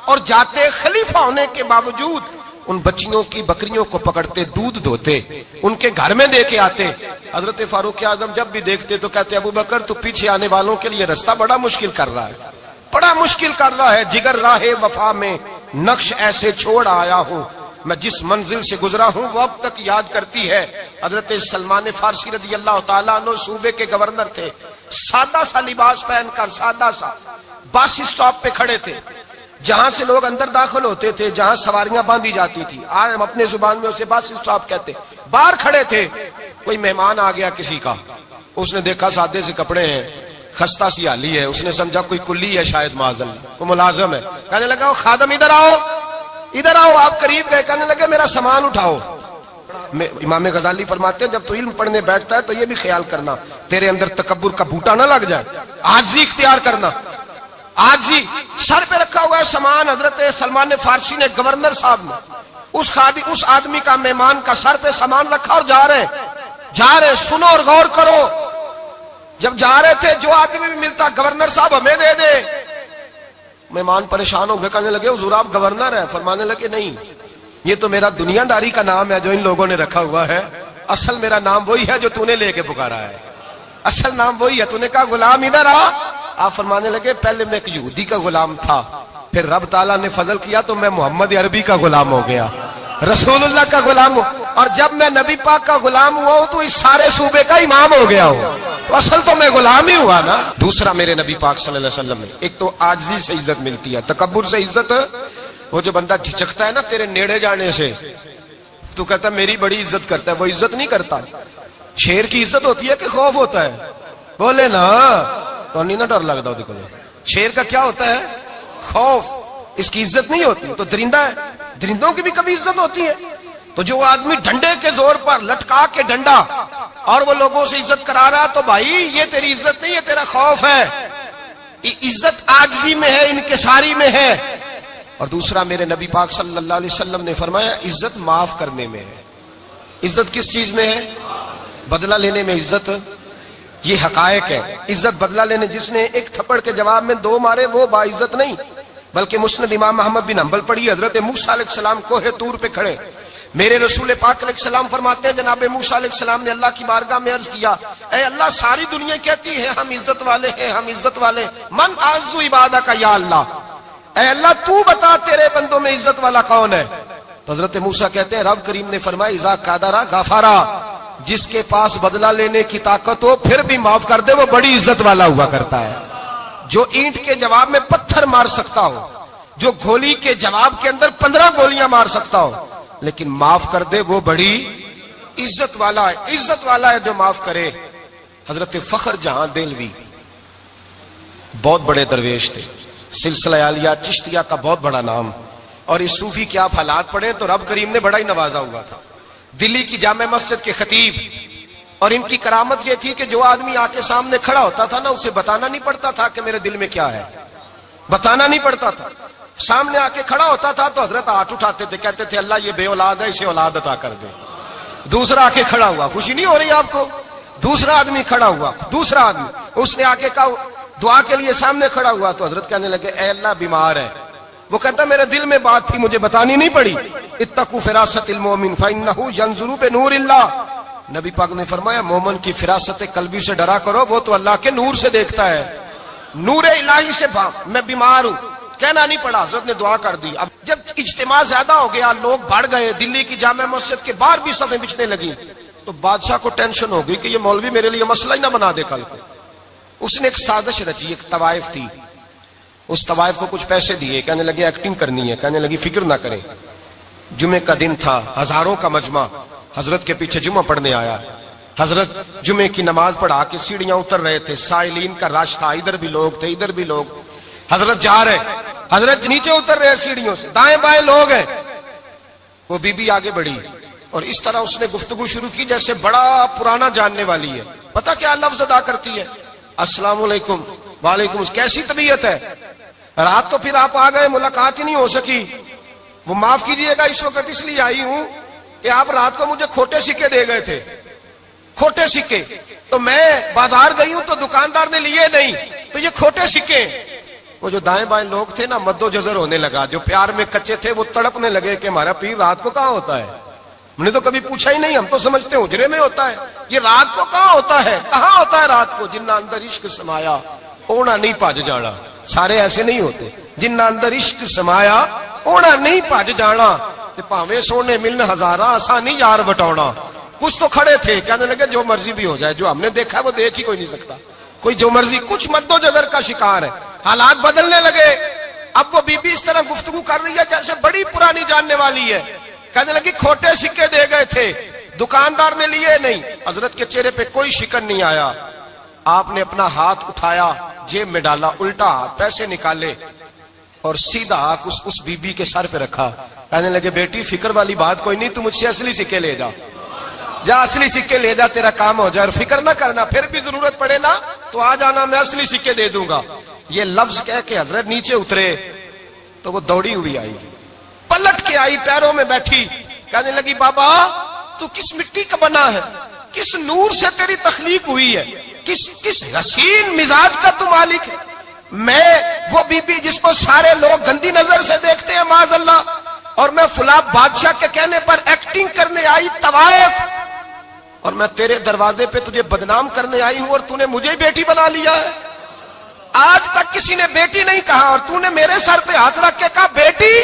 [SPEAKER 2] اور جاتے، خلیفہ ہونے کے باوجود ان بچیوں کی بکریوں کو پکڑتے، دودھ دھوتے، ان کے گھر میں دے کے آتے. حضرت فاروق اعظم جب بھی دیکھتے تو کہتے ابوبکر تو پیچھے آنے والوں کے لیے راستہ بڑا مشکل کر رہا ہے، بڑا مشکل کر رہا ہے. جگر راہ وفا میں نقش ایسے چھوڑ آیا ہوں، میں جس منزل سے گزرا ہوں وہ اب تک یاد کرتی ہے. حضرت سلمان فارسی رضی اللہ تعالیٰ عنہ صوبے کے گورنر تھے، سادہ سا لباس پہن کر، سادہ سا، بس اسٹاپ پہ کھڑے تھے، جہاں سے لوگ اندر داخل ہوتے تھے، جہاں سواریاں باندھی جاتی تھی، آج ہم اپنے زبان میں اسے بس اسٹاپ کہتے. باہر کھڑے تھے، کوئی مہمان آ گیا کسی کا، اس نے دیکھا سادے سے کپڑے ہیں، خستہ سی حالی ہے، اس نے سمجھا کوئی کلی ہے، شاید معاذ اللہ کوئی ملازم ہے. کہنے لگا خادم ادھر آؤ، ادھر آؤ. آپ قریب گئے، کہنے لگے میرا سامان اٹھاؤ. امام غزالی فرماتے ہیں جب تو علم پڑھنے بیٹھتا ہے تو یہ بھی خیال کرنا تیرے اندر تکبر کا بوٹا نہ لگ جائے، عاجزی اختیار کرنا. عاجزی، سر پہ رکھا ہوا ہے سامان. حضرت سلمان فارسی نے، گورنر صاحب نے، اس آدمی کا، مہمان کا سر پہ سامان رکھا اور جا رہے. سنو اور غور کرو. جب جا رہے تھے جو آدمی بھی ملتا گورنر صاحب ہمیں دے دے. مہمان پریشان ہو گئے، کہنے لگے حضور آپ گورنر ہیں؟ فرمانے لگے نہیں، یہ تو میرا دنیا داری کا نام ہے جو ان لوگوں نے رکھا ہوا ہے، اصل میرا نام وہی ہے جو تو نے لے کے پکارا ہے، اصل نام وہی ہے. تو نے کہا غلام ادھر آ. آپ فرمانے لگے پہلے میں ایک یہودی کا غلام تھا، پھر رب تعالیٰ نے فضل کیا تو میں محمد عربی کا غلام ہو گیا، رسول اللہ کا غلام ہوں، اور جب میں نبی پاک کا غلام ہوا ہوں تو اس سارے صوبے کا امام ہو گیا ہوں. تو اصل تو میں غلام ہی ہوا نا. دوسرا میرے نبی پاک صلی اللہ علیہ وسلم نے، ایک تو عاجزی سے عزت ملتی ہے، تکبر سے عزت. وہ جو بندہ جھجکتا ہے نا تیرے نیڑے جانے سے، تو کہتا ہے میری بڑی عزت کرتا ہے، وہ عزت نہیں کرتا. شیر کی عزت ہوتی ہے کہ خوف ہوتا ہے؟ بولے نا تو نہیں نہ ڈر لگتا. دیکھو شیر کا کیا ہوتا ہے؟ خوف. اس کی عزت نہیں ہوتی. تو درندہ ہے، درندوں کی بھی کبھی عزت ہوتی ہے. تو جو آدمی ڈنڈے کے زور پر لٹکا کے ڈنڈا اور وہ لوگوں سے عزت کرا رہا، تو بھائی یہ تیری عزت نہیں ہے، تیرا خوف ہے. عزت عاجزی میں ہے، انکساری میں ہے. اور دوسرا میرے نبی پاک صلی اللہ علیہ وسلم نے فرمایا عزت معاف کرنے میں ہے. عزت کس چیز میں ہے؟ بدلہ لینے میں عزت. یہ حقائق ہے. عزت بدلہ لینے، جس نے ایک تھپڑ کے جواب میں 2 مارے وہ باعزت نہیں. بلکہ مسند امام احمد بن حنبل پڑھی، حضرت موسیٰ علیہ السلام کوہ طور پہ کھڑے، میرے رسول پاک علیہ السلام فرماتے ہیں جناب موسیٰ علیہ السلام نے اللہ کی بارگاہ میں عرض کیا، اے اللہ ساری دنیا کہتی ہے ہم عزت والے ہیں، ہم عزت والے، من اعز عبادک یا اللہ، اے اللہ تو بتا تیرے بندوں میں عزت والا کون ہے؟ تو حضرت موسیٰ کہتے ہیں رب کریم نے فرمایا اذا قادر غفارا، جس کے پاس بدلہ لینے کی طاقت ہو پھر بھی معاف کر دے وہ بڑی عزت والا ہوا کرتا ہے. جو اینٹ کے جواب میں پتھر مار سکتا ہو، جو گولی کے جواب کے اندر 15 گولیاں مار سکتا ہو لیکن معاف کر دے وہ بڑی عزت والا ہے. عزت والا ہے جو معاف کرے. حضرت فخر جہاں دہلوی بہت بڑے درویش تھے، سلسلہ عالیہ چشتیہ کا بہت بڑا نام، اور اس صوفی کے آپ حالات پڑھیں تو رب کریم نے بڑا ہی نوازا ہوا تھا. دلی کی جامع مسجد کے خطیب، اور ان کی کرامت یہ تھی کہ جو آدمی آ کے سامنے کھڑا ہوتا تھا نا اسے بتانا نہیں پڑتا تھا کہ میرے دل میں کیا ہے، بتانا نہیں پڑتا تھا. سامنے آ کے کھڑا ہوتا تھا تو حضرت ہاتھ اٹھاتے تھے، کہتے تھے اللہ یہ بے اولاد ہے اسے اولاد عطا کر دے. دوسرا آ کے کھڑا ہوا، خوشی نہیں ہو رہی آپ کو؟ دوسرا آدمی کھڑا ہوا، دوسرا آدمی اس نے آ کے کہا دعا کے لیے سامنے کھڑا ہوا تو حضرت کہنے لگے اے اللہ بیمار ہے. وہ کہتا میرے دل میں بات تھی مجھے بتانی نہیں پڑی. اتقوا فراست المومن فانه ينظر بنور اللہ. نبی پاک نے فرمایا مومن کی فراست قلبی سے ڈرا کرو، وہ تو اللہ کے نور سے دیکھتا ہے. نور الہی سے میں بیمار ہوں، کہنا نہیں پڑا، حضرت نے دعا کر دی. اب جب اجتماع زیادہ ہو گیا، لوگ بڑھ گئے، دلی کی جامع مسجد کے باہر بھی صفیں بچھنے لگی، تو بادشاہ کو ٹینشن ہو گئی کہ یہ مولوی میرے لیے مسئلہ ہی نہ بنا دے کل کو. اس نے ایک سازش رچی، ایک طوائف تھی، اس طوائف کو کچھ پیسے دیے، کہنے لگے ایکٹنگ کرنی ہے، کہنے لگی فکر نہ کریں. جمعے کا دن تھا، ہزاروں کا مجمع حضرت کے پیچھے جمعہ پڑھنے آیا. حضرت جمعے کی نماز پڑھا کے سیڑھیاں اتر رہے تھے، سائلین کا رش تھا، ادھر بھی لوگ تھے ادھر بھی لوگ. حضرت جا رہے، حضرت نیچے اتر رہے سیڑھیوں سے، دائیں بائیں لوگ ہیں. وہ بی بی آگے بڑھی اور اس طرح اس نے گفتگو شروع کی جیسے بڑا پرانا جاننے والی ہے. پتہ کیا لفظ ادا کرتی ہے؟ السلام علیکم. وعلیکم. کیسی طبیعت ہے؟ رات تو پھر آپ آ گئے، ملاقات ہی نہیں ہو سکی. وہ معاف کیجئے گا اس وقت اس لیے آئی ہوں کہ آپ رات کو مجھے کھوٹے سکے دے گئے تھے، کھوٹے سکے، تو میں بازار گئی ہوں تو دکاندار نے لیے نہیں، تو یہ کھوٹے سکے. وہ جو دائیں بائیں لوگ تھے نا مد و جزر ہونے لگا، جو پیار میں کچے تھے وہ تڑپنے لگے کہ ہمارا پیر رات کو کہاں ہوتا ہے؟ ہم نے تو کبھی پوچھا ہی نہیں، ہم تو سمجھتے ہیں حجرے میں ہوتا ہے، یہ رات کو کہاں ہوتا ہے؟ کہاں ہوتا ہے رات کو؟ جنہ اندر عشق سمایا اونا نہیں پاج جانا. سارے ایسے نہیں ہوتے. جنہ اندر عشق سمایا اونا نہیں پاج جانا، پاویں سونے ملن ہزارہ آسانی یار بٹونا. کچھ تو کھڑے تھے، کہنے لگے جو مرضی بھی ہو جائے، جو ہم نے دیکھا ہے وہ دیکھ ہی کوئی نہیں سکتا، کوئی جو مرضی. کچھ مد و جزر کا شکار ہے. حالات بدلنے لگے. اب وہ بی بی اس طرح گفتگو کر رہی ہے جیسے بڑی پرانی جاننے والی ہے. کہنے لگی کھوٹے سکے دے گئے تھے، دکاندار نے لیے نہیں. حضرت کے چہرے پہ کوئی شکن نہیں آیا. آپ نے اپنا ہاتھ اٹھایا، جیب میں ڈالا، الٹا ہاتھ، پیسے نکالے اور سیدھا ہاتھ اس بی بی کے سر پہ رکھا. کہنے لگے بیٹی فکر والی بات کوئی نہیں، تو مجھ سے اصلی سکے لے جا، جا اصلی سکے لے جا، تیرا کام ہو جائے، اور فکر نہ کرنا، پھر بھی ضرورت پڑے نا تو آ جانا، میں اصلی سکے دے دوں گا. یہ لفظ کہہ کے حضرت نیچے اترے تو وہ دوڑی ہوئی آئی، پلٹ کے آئی، پیروں میں بیٹھی. کہنے لگی بابا تو کس مٹی کا بنا ہے، کس نور سے تیری تخلیق ہوئی ہے، کس حسین مزاج کا تو مالک ہے. میں وہ بی بی جس کو سارے لوگ گندی نظر سے دیکھتے ہیں معاذ اللہ، اور میں فلاں بادشاہ کے کہنے پر ایکٹنگ کرنے آئی طوائف، اور میں تیرے دروازے پہ تجھے بدنام کرنے آئی ہوں اور تو نے مجھے بیٹی بنا لیا ہے. آج تک کسی نے بیٹی نہیں کہا اور تو نے میرے سر پہ ہاتھ رکھ کے کہا بیٹی.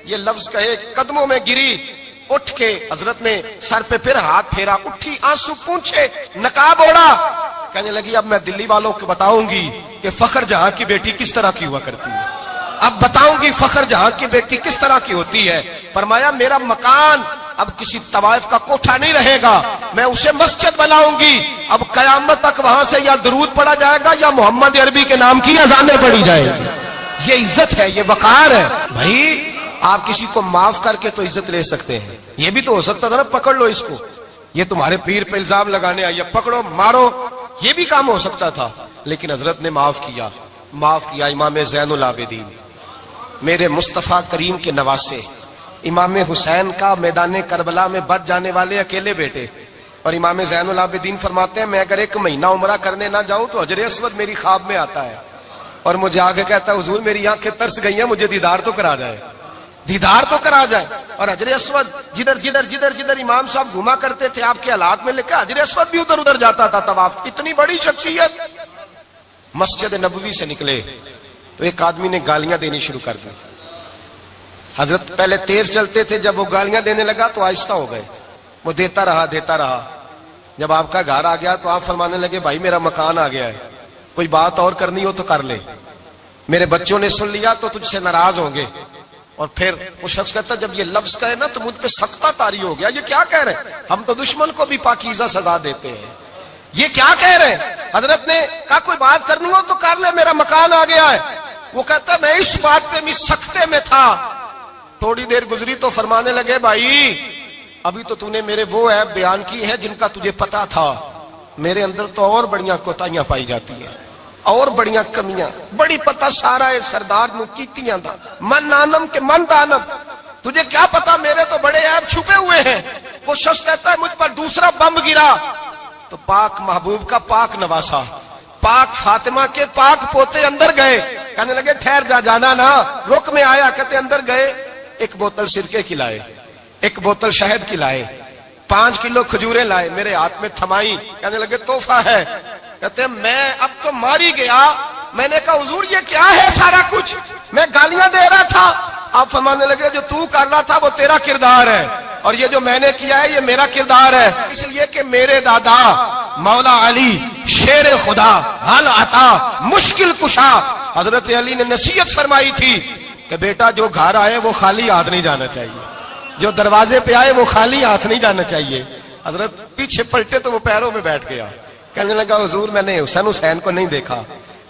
[SPEAKER 2] یہ لفظ کہے قدموں میں گری، اٹھ کے حضرت نے سر پہ پھر ہاتھ پھیرا، اٹھی، آنسو پونچھے، نقاب اوڑا. کہنے لگی اب میں دلی والوں کو بتاؤں گی کہ فخر جہاں کی بیٹی کس طرح کی ہوا کرتی ہے، اب بتاؤں گی فخر جہاں کی بیٹی کس طرح کی ہوتی ہے. فرمایا میرا مکان اب کسی طوائف کا کوٹھا نہیں رہے گا، میں اسے مسجد بناؤں گی. اب قیامت تک وہاں سے یا درود پڑھا جائے گا یا محمد عربی کے نام کی اذانیں پڑھی جائے گی. یہ عزت ہے، یہ وقار ہے. بھائی آپ کسی کو معاف کر کے تو عزت لے سکتے ہیں، یہ بھی تو ہو سکتا تھا نا پکڑ لو اس کو، یہ تمہارے پیر پہ الزام لگانے آئی، پکڑو مارو، یہ بھی کام ہو سکتا تھا. لیکن حضرت نے معاف کیا. امام زین العابدین میرے مصطفیٰ کریم کے نواسے، امام حسین کا میدان کربلا میں بچ جانے والے اکیلے بیٹے، اور امام زین العابدین فرماتے ہیں میں اگر 1 مہینہ عمرہ کرنے نہ جاؤں تو حجر اسود میری خواب میں آتا ہے اور مجھے آگے کہتا ہے حضور میری آنکھیں ترس گئی ہیں، مجھے دیدار تو کرا جائے، دیدار تو کرا جائے۔ اور حجر اسود جدھر امام صاحب گھوما کرتے تھے آپ کے حالات میں لکھا حجر اسود بھی ادھر ادھر جاتا تھا طواف۔ اتنی بڑی شخصیت۔ مسجد نبوی سے نکلے تو ایک آدمی نے گالیاں دینی شروع کر دی۔ حضرت پہلے تیز چلتے تھے، جب وہ گالیاں دینے لگا تو آہستہ ہو گئے، وہ دیتا رہا۔ جب آپ کا گھر آ گیا تو آپ فرمانے لگے بھائی میرا مکان آ گیا ہے، کوئی بات اور کرنی ہو تو کر لے، میرے بچوں نے سن لیا تو تجھ سے ناراض ہوں گے۔ اور پھر وہ شخص کہتا جب یہ لفظ کہے نا تو مجھ پہ سختہ طاری ہو گیا، یہ کیا کہہ رہے ہیں؟ ہم تو دشمن کو بھی پاکیزہ سزا دیتے ہیں، یہ کیا کہہ رہے ہیں؟ حضرت نے کہا کوئی بات کرنی ہو تو کر لے، میرا مکان آ گیا ہے۔ وہ کہتا میں اس بات پہ بھی سختے میں تھا۔ تھوڑی دیر گزری تو فرمانے لگے بھائی ابھی تو نے میرے وہ عیب بیان کی ہیں جن کا تجھے پتا تھا، میرے اندر تو اور بڑیاں کوتاہیاں پائی جاتی ہیں، اور بڑیاں کمیاں، بڑی پتا سارا ہے سردار نو کیتیاں دا من نانم کے من دانم، تجھے کیا پتا میرے تو بڑے عیب چھپے ہوئے ہیں۔ وہ شخص کہتا ہے مجھ پر دوسرا بم گرا تو پاک محبوب کا پاک نواسا، پاک فاطمہ کے پاک پوتے اندر گئے، کہنے لگے ٹھہر جا، جانا نا، رک میں آیا۔ کہتے اندر گئے، 1 بوتل سرکے کی لائے، 1 بوتل شہد کی لائے، 5 کلو کھجوریں لائے، میرے ہاتھ میں تھمائی، کہنے لگے تحفہ ہے۔ کہتے ہیں میں اب تو ماری گیا، میں نے کہا حضور یہ کیا ہے سارا کچھ، میں گالیاں دے رہا تھا۔ آپ فرمانے لگے جو تو کر رہا تھا وہ تیرا کردار ہے اور یہ جو میں نے کیا ہے یہ میرا کردار ہے، اس لیے کہ میرے دادا مولا علی شیر خدا حل عطا مشکل کشا، حضرت علی نے نصیحت فرمائی تھی کہ بیٹا جو گھر آئے وہ خالی ہاتھ نہیں جانا چاہیے، جو دروازے پہ آئے وہ خالی ہاتھ نہیں جانا چاہیے۔ حضرت پیچھے پلٹے تو وہ پیروں میں بیٹھ گیا، کہنے لگا حضور میں نے حسین کو نہیں دیکھا،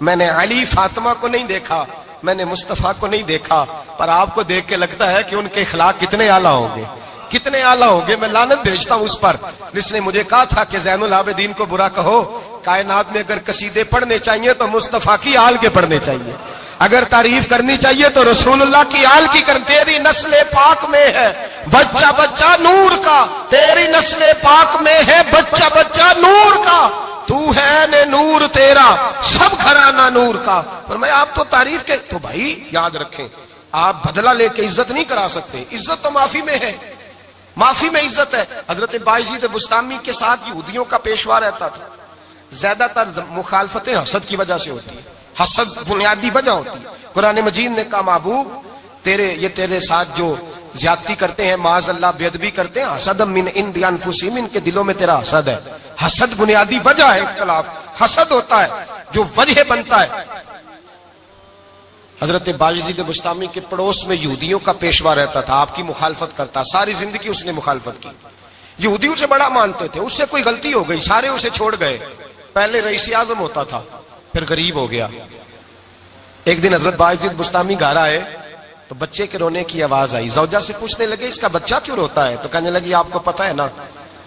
[SPEAKER 2] میں نے علی فاطمہ کو نہیں دیکھا، میں نے مصطفیٰ کو نہیں دیکھا، پر آپ کو دیکھ کے لگتا ہے کہ ان کے اخلاق کتنے اعلیٰ ہوں گے، کتنے اعلیٰ ہوں گے۔ میں لعنت بھیجتا ہوں اس پر جس نے مجھے کہا تھا کہ زین العابدین کو برا کہو، کائنات میں اگر قصیدے پڑھنے چاہیے تو مصطفیٰ کی آل کے پڑھنے چاہیے، اگر تعریف کرنی چاہیے تو رسول اللہ کی آل کی کر۔ تیری نسل پاک میں ہے بچہ بچہ نور کا، تیری نسل پاک میں ہے بچہ بچہ نور کا، تو ہے نے نور تیرا سب گھرانہ نور کا۔ فرمایا آپ تو تعریف کے، تو بھائی یاد رکھیں آپ بدلہ لے کے عزت نہیں کرا سکتے، عزت تو معافی میں ہے، معافی میں عزت ہے۔ حضرت بایزید بستامی کے ساتھ یہودیوں کا پیشوا رہتا تھا، زیادہ تر مخالفتیں حسد کی وجہ سے ہوتی ہیں، حسد بنیادی وجہ ہوتی ہے۔ قرآن مجید نے کہا محبوب یہ تیرے ساتھ جو زیادتی کرتے ہیں، معاذ اللہ بے ادبی کرتے ہیں، حسد من عند انفسہم، ان کے دلوں میں تیرا حسد ہے۔ حسد بنیادی وجہ ہے اختلاف، حسد ہوتا ہے جو وجہ بنتا ہے۔ حضرت بایزید بستامی کے پڑوس میں یہودیوں کا پیشوا رہتا تھا، آپ کی مخالفت کرتا، ساری زندگی اس نے مخالفت کی، یہودی اسے بڑا مانتے تھے، اس سے کوئی غلطی ہو گئی سارے اسے چھوڑ گئے، پہلے رئیس اعظم ہوتا تھا پھر غریب ہو گیا۔ ایک دن حضرت بایزید بستامی گھر آئے تو بچے کے رونے کی آواز آئی، زوجہ سے پوچھنے لگے اس کا بچہ کیوں روتا ہے؟ تو کہنے لگی آپ کو پتہ ہے نا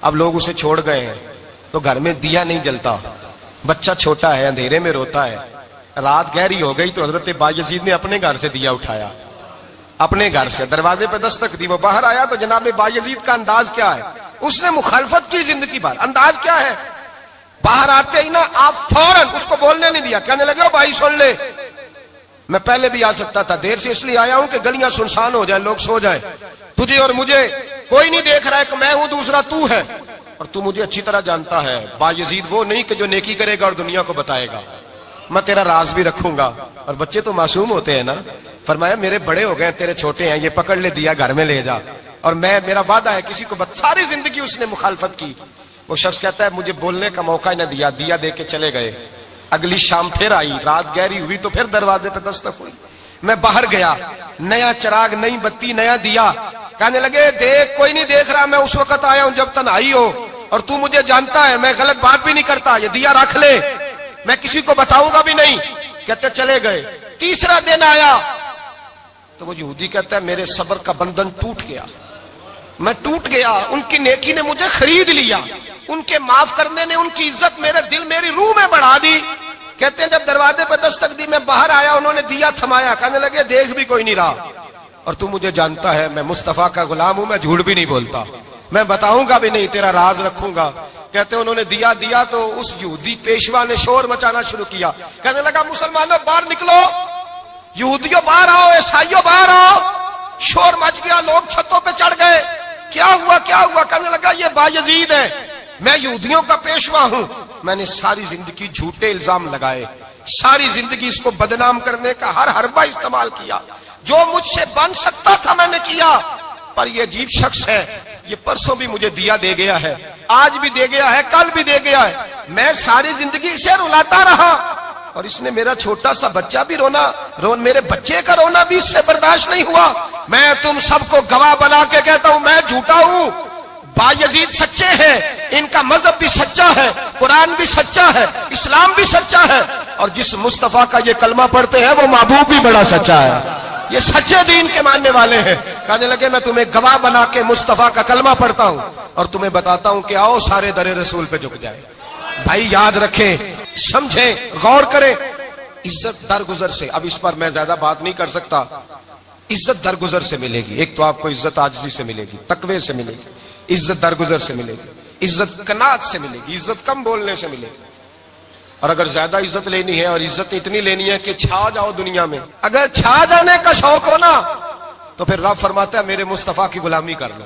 [SPEAKER 2] اب لوگ اسے چھوڑ گئے ہیں تو گھر میں دیا نہیں جلتا، بچہ چھوٹا ہے اندھیرے میں روتا ہے۔ رات گہری ہو گئی تو حضرت بایزید نے اپنے گھر سے دیا اٹھایا، اپنے گھر سے دروازے پہ دستک دی، وہ باہر آیا تو جناب بایزید کا انداز کیا ہے، اس نے مخالفت کی زندگی بھر، انداز کیا ہے، باہر آتے ہی نا آپ فوراً اس کو بولنے نہیں دیا، کہنے لگے بھائی سن لے میں پہلے بھی آ سکتا تھا، دیر سے اس لیے آیا ہوں کہ گلیاں سنسان ہو جائیں، لوگ سو جائیں، تجھے اور مجھے کوئی نہیں دیکھ رہا ہے کہ میں ہوں دوسرا تو ہے، اور تو مجھے اچھی طرح جانتا ہے بایزید وہ نہیں کہ جو نیکی کرے گا اور دنیا کو بتائے گا، میں تیرا راز بھی رکھوں گا۔ اور بچے تو معصوم ہوتے ہیں نا، فرمایا میرے بڑے ہو گئے تیرے چھوٹے ہیں، یہ پکڑ لے دیا گھر میں لے جا، اور میرا وعدہ ہے کسی کو ساری زندگی اس نے مخالفت کی۔ وہ شخص کہتا ہے مجھے بولنے کا موقع ہی نہ دیا، دیا دے کے چلے گئے۔ اگلی شام پھر آئی، رات گہری ہوئی تو پھر دروازے پہ دستک ہوئی، میں باہر گیا، نیا چراغ نئی بتی نیا دیا، کہنے لگے دیکھ کوئی نہیں دیکھ رہا، میں اس وقت آیا ہوں جب تنہائی ہو اور تو مجھے جانتا ہے میں غلط بات بھی نہیں کرتا، یہ دیا رکھ لے میں کسی کو بتاؤں گا بھی نہیں۔ کہتے چلے گئے، تیسرا دن آیا تو وہ یہودی کہتا ہے میرے صبر کا بندھن ٹوٹ گیا، میں ٹوٹ گیا، ان کی نیکی نے مجھے خرید لیا، ان کے معاف کرنے نے ان کی عزت میرے دل میری روح میں بڑھا دی کہتے ہیں جب دروازے پہ دستک دی میں باہر آیا, انہوں نے دیا تھمایا, کہنے لگے دیکھ بھی کوئی نہیں رہا, اور تو مجھے جانتا ہے میں مصطفیٰ کا غلام ہوں, میں جھوٹ بھی نہیں بولتا, میں بتاؤں گا بھی نہیں, تیرا راز رکھوں گا. کہتے ہیں انہوں نے دیا تو اس یہودی پیشوا نے شور مچانا شروع کیا, کہنے لگا مسلمانوں باہر نکلو, یہودیوں باہر آؤ, عیسائیوں باہر آؤ. شور مچ گیا, لوگ چھتوں پہ چڑھ گئے. کیا ہوا کیا ہوا؟ کہنے لگا یہ بایزید ہے, میں یہودیوں کا پیشوا ہوں, میں نے ساری زندگی جھوٹے الزام لگائے, ساری زندگی اس کو بدنام کرنے کا ہر حربہ استعمال کیا, جو مجھ سے بن سکتا تھا میں نے کیا, پر یہ عجیب شخص ہے, یہ پرسوں بھی مجھے دیا دے گیا ہے, آج بھی دے گیا ہے, کل بھی دے گیا ہے, میں ساری زندگی اسے رلاتا رہا, اور اس نے میرا چھوٹا سا بچہ بھی میرے بچے کا رونا بھی اس سے برداشت نہیں ہوا. میں تم سب کو گواہ بنا کے کہتا ہوں میں جھوٹا ہوں, بایزید سچے ہیں, ان کا مذہب بھی سچا ہے, قرآن بھی سچا ہے, اسلام بھی سچا ہے, اور جس مصطفیٰ کا یہ کلمہ پڑھتے ہیں وہ محبوب بھی بڑا سچا ہے, یہ سچے دین کے ماننے والے ہیں. کہنے لگے میں تمہیں گواہ بنا کے مصطفیٰ کا کلمہ پڑھتا ہوں اور تمہیں بتاتا ہوں کہ آؤ سارے در رسول پہ جھک جائے. بھائی یاد رکھیں, سمجھیں, غور کریں, عزت درگزر سے, اب اس پر میں زیادہ بات نہیں کر سکتا, عزت درگزر سے ملے گی. ایک تو آپ کو عزت عاجزی سے ملے گی, تقوی سے ملے گی, عزت درگزر سے ملے گی, عزت قناعت سے ملے گی, عزت کم بولنے سے ملے گی. اور اگر زیادہ عزت لینی ہے, اور عزت اتنی لینی ہے کہ چھا جاؤ دنیا میں, اگر چھا جانے کا شوق ہو نا, تو پھر رب فرماتا ہے میرے مصطفیٰ کی غلامی کر لو,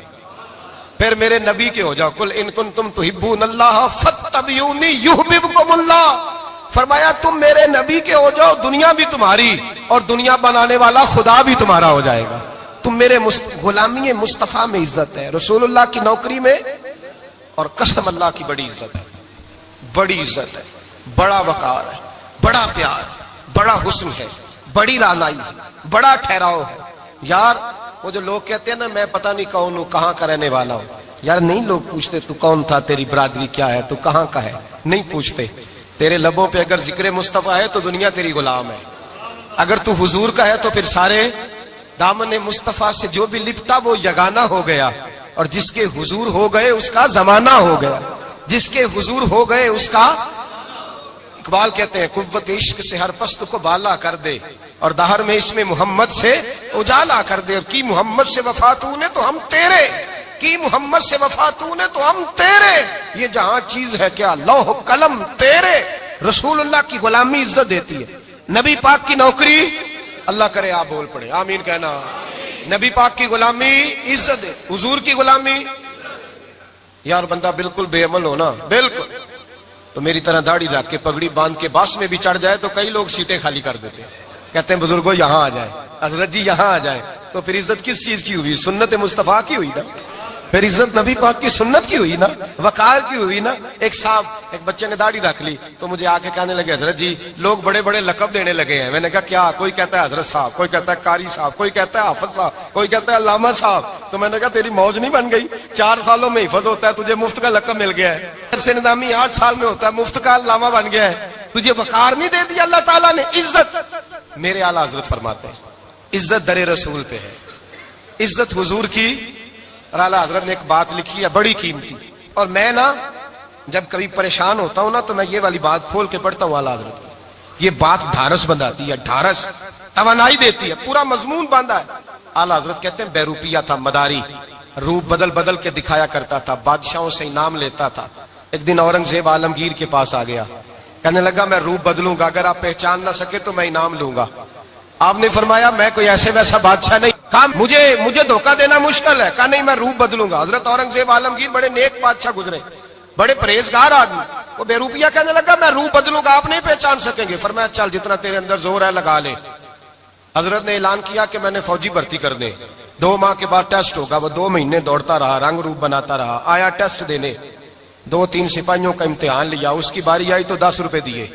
[SPEAKER 2] پھر میرے نبی کے ہو جاؤ. قل ان کنتم تحبون اللہ فاتبعونی یحببکم اللہ. فرمایا تم میرے نبی کے ہو جاؤ, دنیا بھی تمہاری, اور دنیا بنانے والا خدا بھی تمہارا ہو جائے گا. تم میرے غلامی مصطفیٰ میں عزت ہے, رسول اللہ کی نوکری میں, اور قسم اللہ کی بڑی عزت ہے, بڑی عزت ہے, بڑا وقار ہے, بڑا پیار, بڑا حسن ہے, بڑی رعنائی ہے, بڑا ٹھہراؤ ہے. یار وہ جو لوگ کہتے ہیں نا میں پتہ نہیں کون ہوں, کہاں کا رہنے والا ہوں, یار نہیں لوگ پوچھتے تو کون تھا, تیری برادری کیا ہے, تو کہاں کا ہے, نہیں پوچھتے. تیرے لبوں پہ اگر ذکر مصطفیٰ ہے تو دنیا تیری غلام ہے, اگر تو حضور کا ہے تو پھر سارے دامن مصطفیٰ سے جو بھی لپٹا وہ یگانہ ہو گیا, اور جس کے حضور ہو گئے اس کا زمانہ ہو گیا, جس کے حضور ہو گئے اس کا. اقبال کہتے ہیں قوت عشق سے ہر پست کو بالا کر دے, اور دہر میں اس میں محمد سے اجالا کر دے. اور کی محمد سے وفا تو نے تو ہم تیرے, کی محمد سے وفا تو نے تو ہم تیرے, یہ جہاں چیز ہے کیا لوح قلم تیرے. رسول اللہ کی غلامی عزت دیتی ہے, نبی پاک کی نوکری, اللہ کرے آپ بول پڑے آمین کہنا, نبی پاک کی غلامی عزت دے, حضور کی غلامی. یار بندہ بالکل بے عمل ہونا, بالکل, تو میری طرح داڑھی رکھ کے پگڑی باندھ کے باس میں بھی چڑھ جائے تو کئی لوگ سیٹیں خالی کر دیتے ہیں, کہتے ہیں بزرگوں یہاں آ جائے, حضرت جی یہاں آ جائے. تو پھر عزت کس چیز کی ہوئی, سنت مصطفیٰ کی ہوئی نا, پھر عزت نبی پاک کی سنت کی ہوئی نا, وقار کی ہوئی نا. ایک صاحب, ایک بچے نے داڑھی رکھ لی تو مجھے آ کے کہنے لگے حضرت جی لوگ بڑے بڑے لقب دینے لگے ہیں. میں نے کہا کیا؟ کوئی کہتا ہے حضرت صاحب, کوئی کہتا ہے قاری صاحب, کوئی کہتا ہے حافظ صاحب, کوئی کہتا ہے علامہ صاحب. تو میں نے کہا تیری موج نہیں بن گئی, 4 سالوں میں حفظ ہوتا ہے, تجھے مفت کا لقب مل گیا ہے. سے نظامی 8 سال میں ہوتا ہے, مفت کا علامہ بن گیا ہے, تجھے وقار نہیں دے دیا اللہ تعالیٰ نے. عزت میرے اعلیٰ حضرت فرماتے ہیں عزت در رسول پہ ہے, عزت حضور کی. اور اعلیٰ حضرت نے ایک بات لکھی ہے بڑی قیمتی, اور میں نا جب کبھی پریشان ہوتا ہوں نا تو میں یہ والی بات کھول کے پڑھتا ہوں اعلیٰ حضرت. یہ بات ڈھارس بندھاتی ہے, ڈھارس توانائی دیتی ہے, پورا مضمون باندھا ہے. اعلیٰ حضرت کہتے ہیں بیروپیہ تھا, مداری, روپ بدل بدل کے دکھایا کرتا تھا, بادشاہوں سے انعام لیتا تھا. ایک دن اورنگزیب عالمگیر کے پاس آ گیا, کہنے لگا میں روپ بدلوں گا, اگر آپ پہچان نہ سکے تو میں انعام لوں گا. آپ نے فرمایا میں کوئی ایسے ویسا بادشاہ نہیں, کہا مجھے دھوکہ دینا مشکل ہے. کہا نہیں میں روپ بدلوں گا. حضرت اورنگزیب عالمگیر بڑے نیک بادشاہ گزرے, بڑے پرہیزگار آدمی, وہ بے روپیہ کہنے لگا میں روپ بدلوں گا, آپ نہیں پہچان سکیں گے. فرمایا چل جتنا تیرے اندر زور ہے لگا لے. حضرت نے اعلان کیا کہ میں نے فوجی بھرتی کر دیں, 2 ماہ کے بعد ٹیسٹ ہوگا. وہ 2 مہینے دوڑتا رہا, رنگ روپ بناتا رہا, آیا ٹیسٹ دینے, 2-3 سپاہیوں کا امتحان لیا. اس کی باری آئی تو 10 روپے دیے,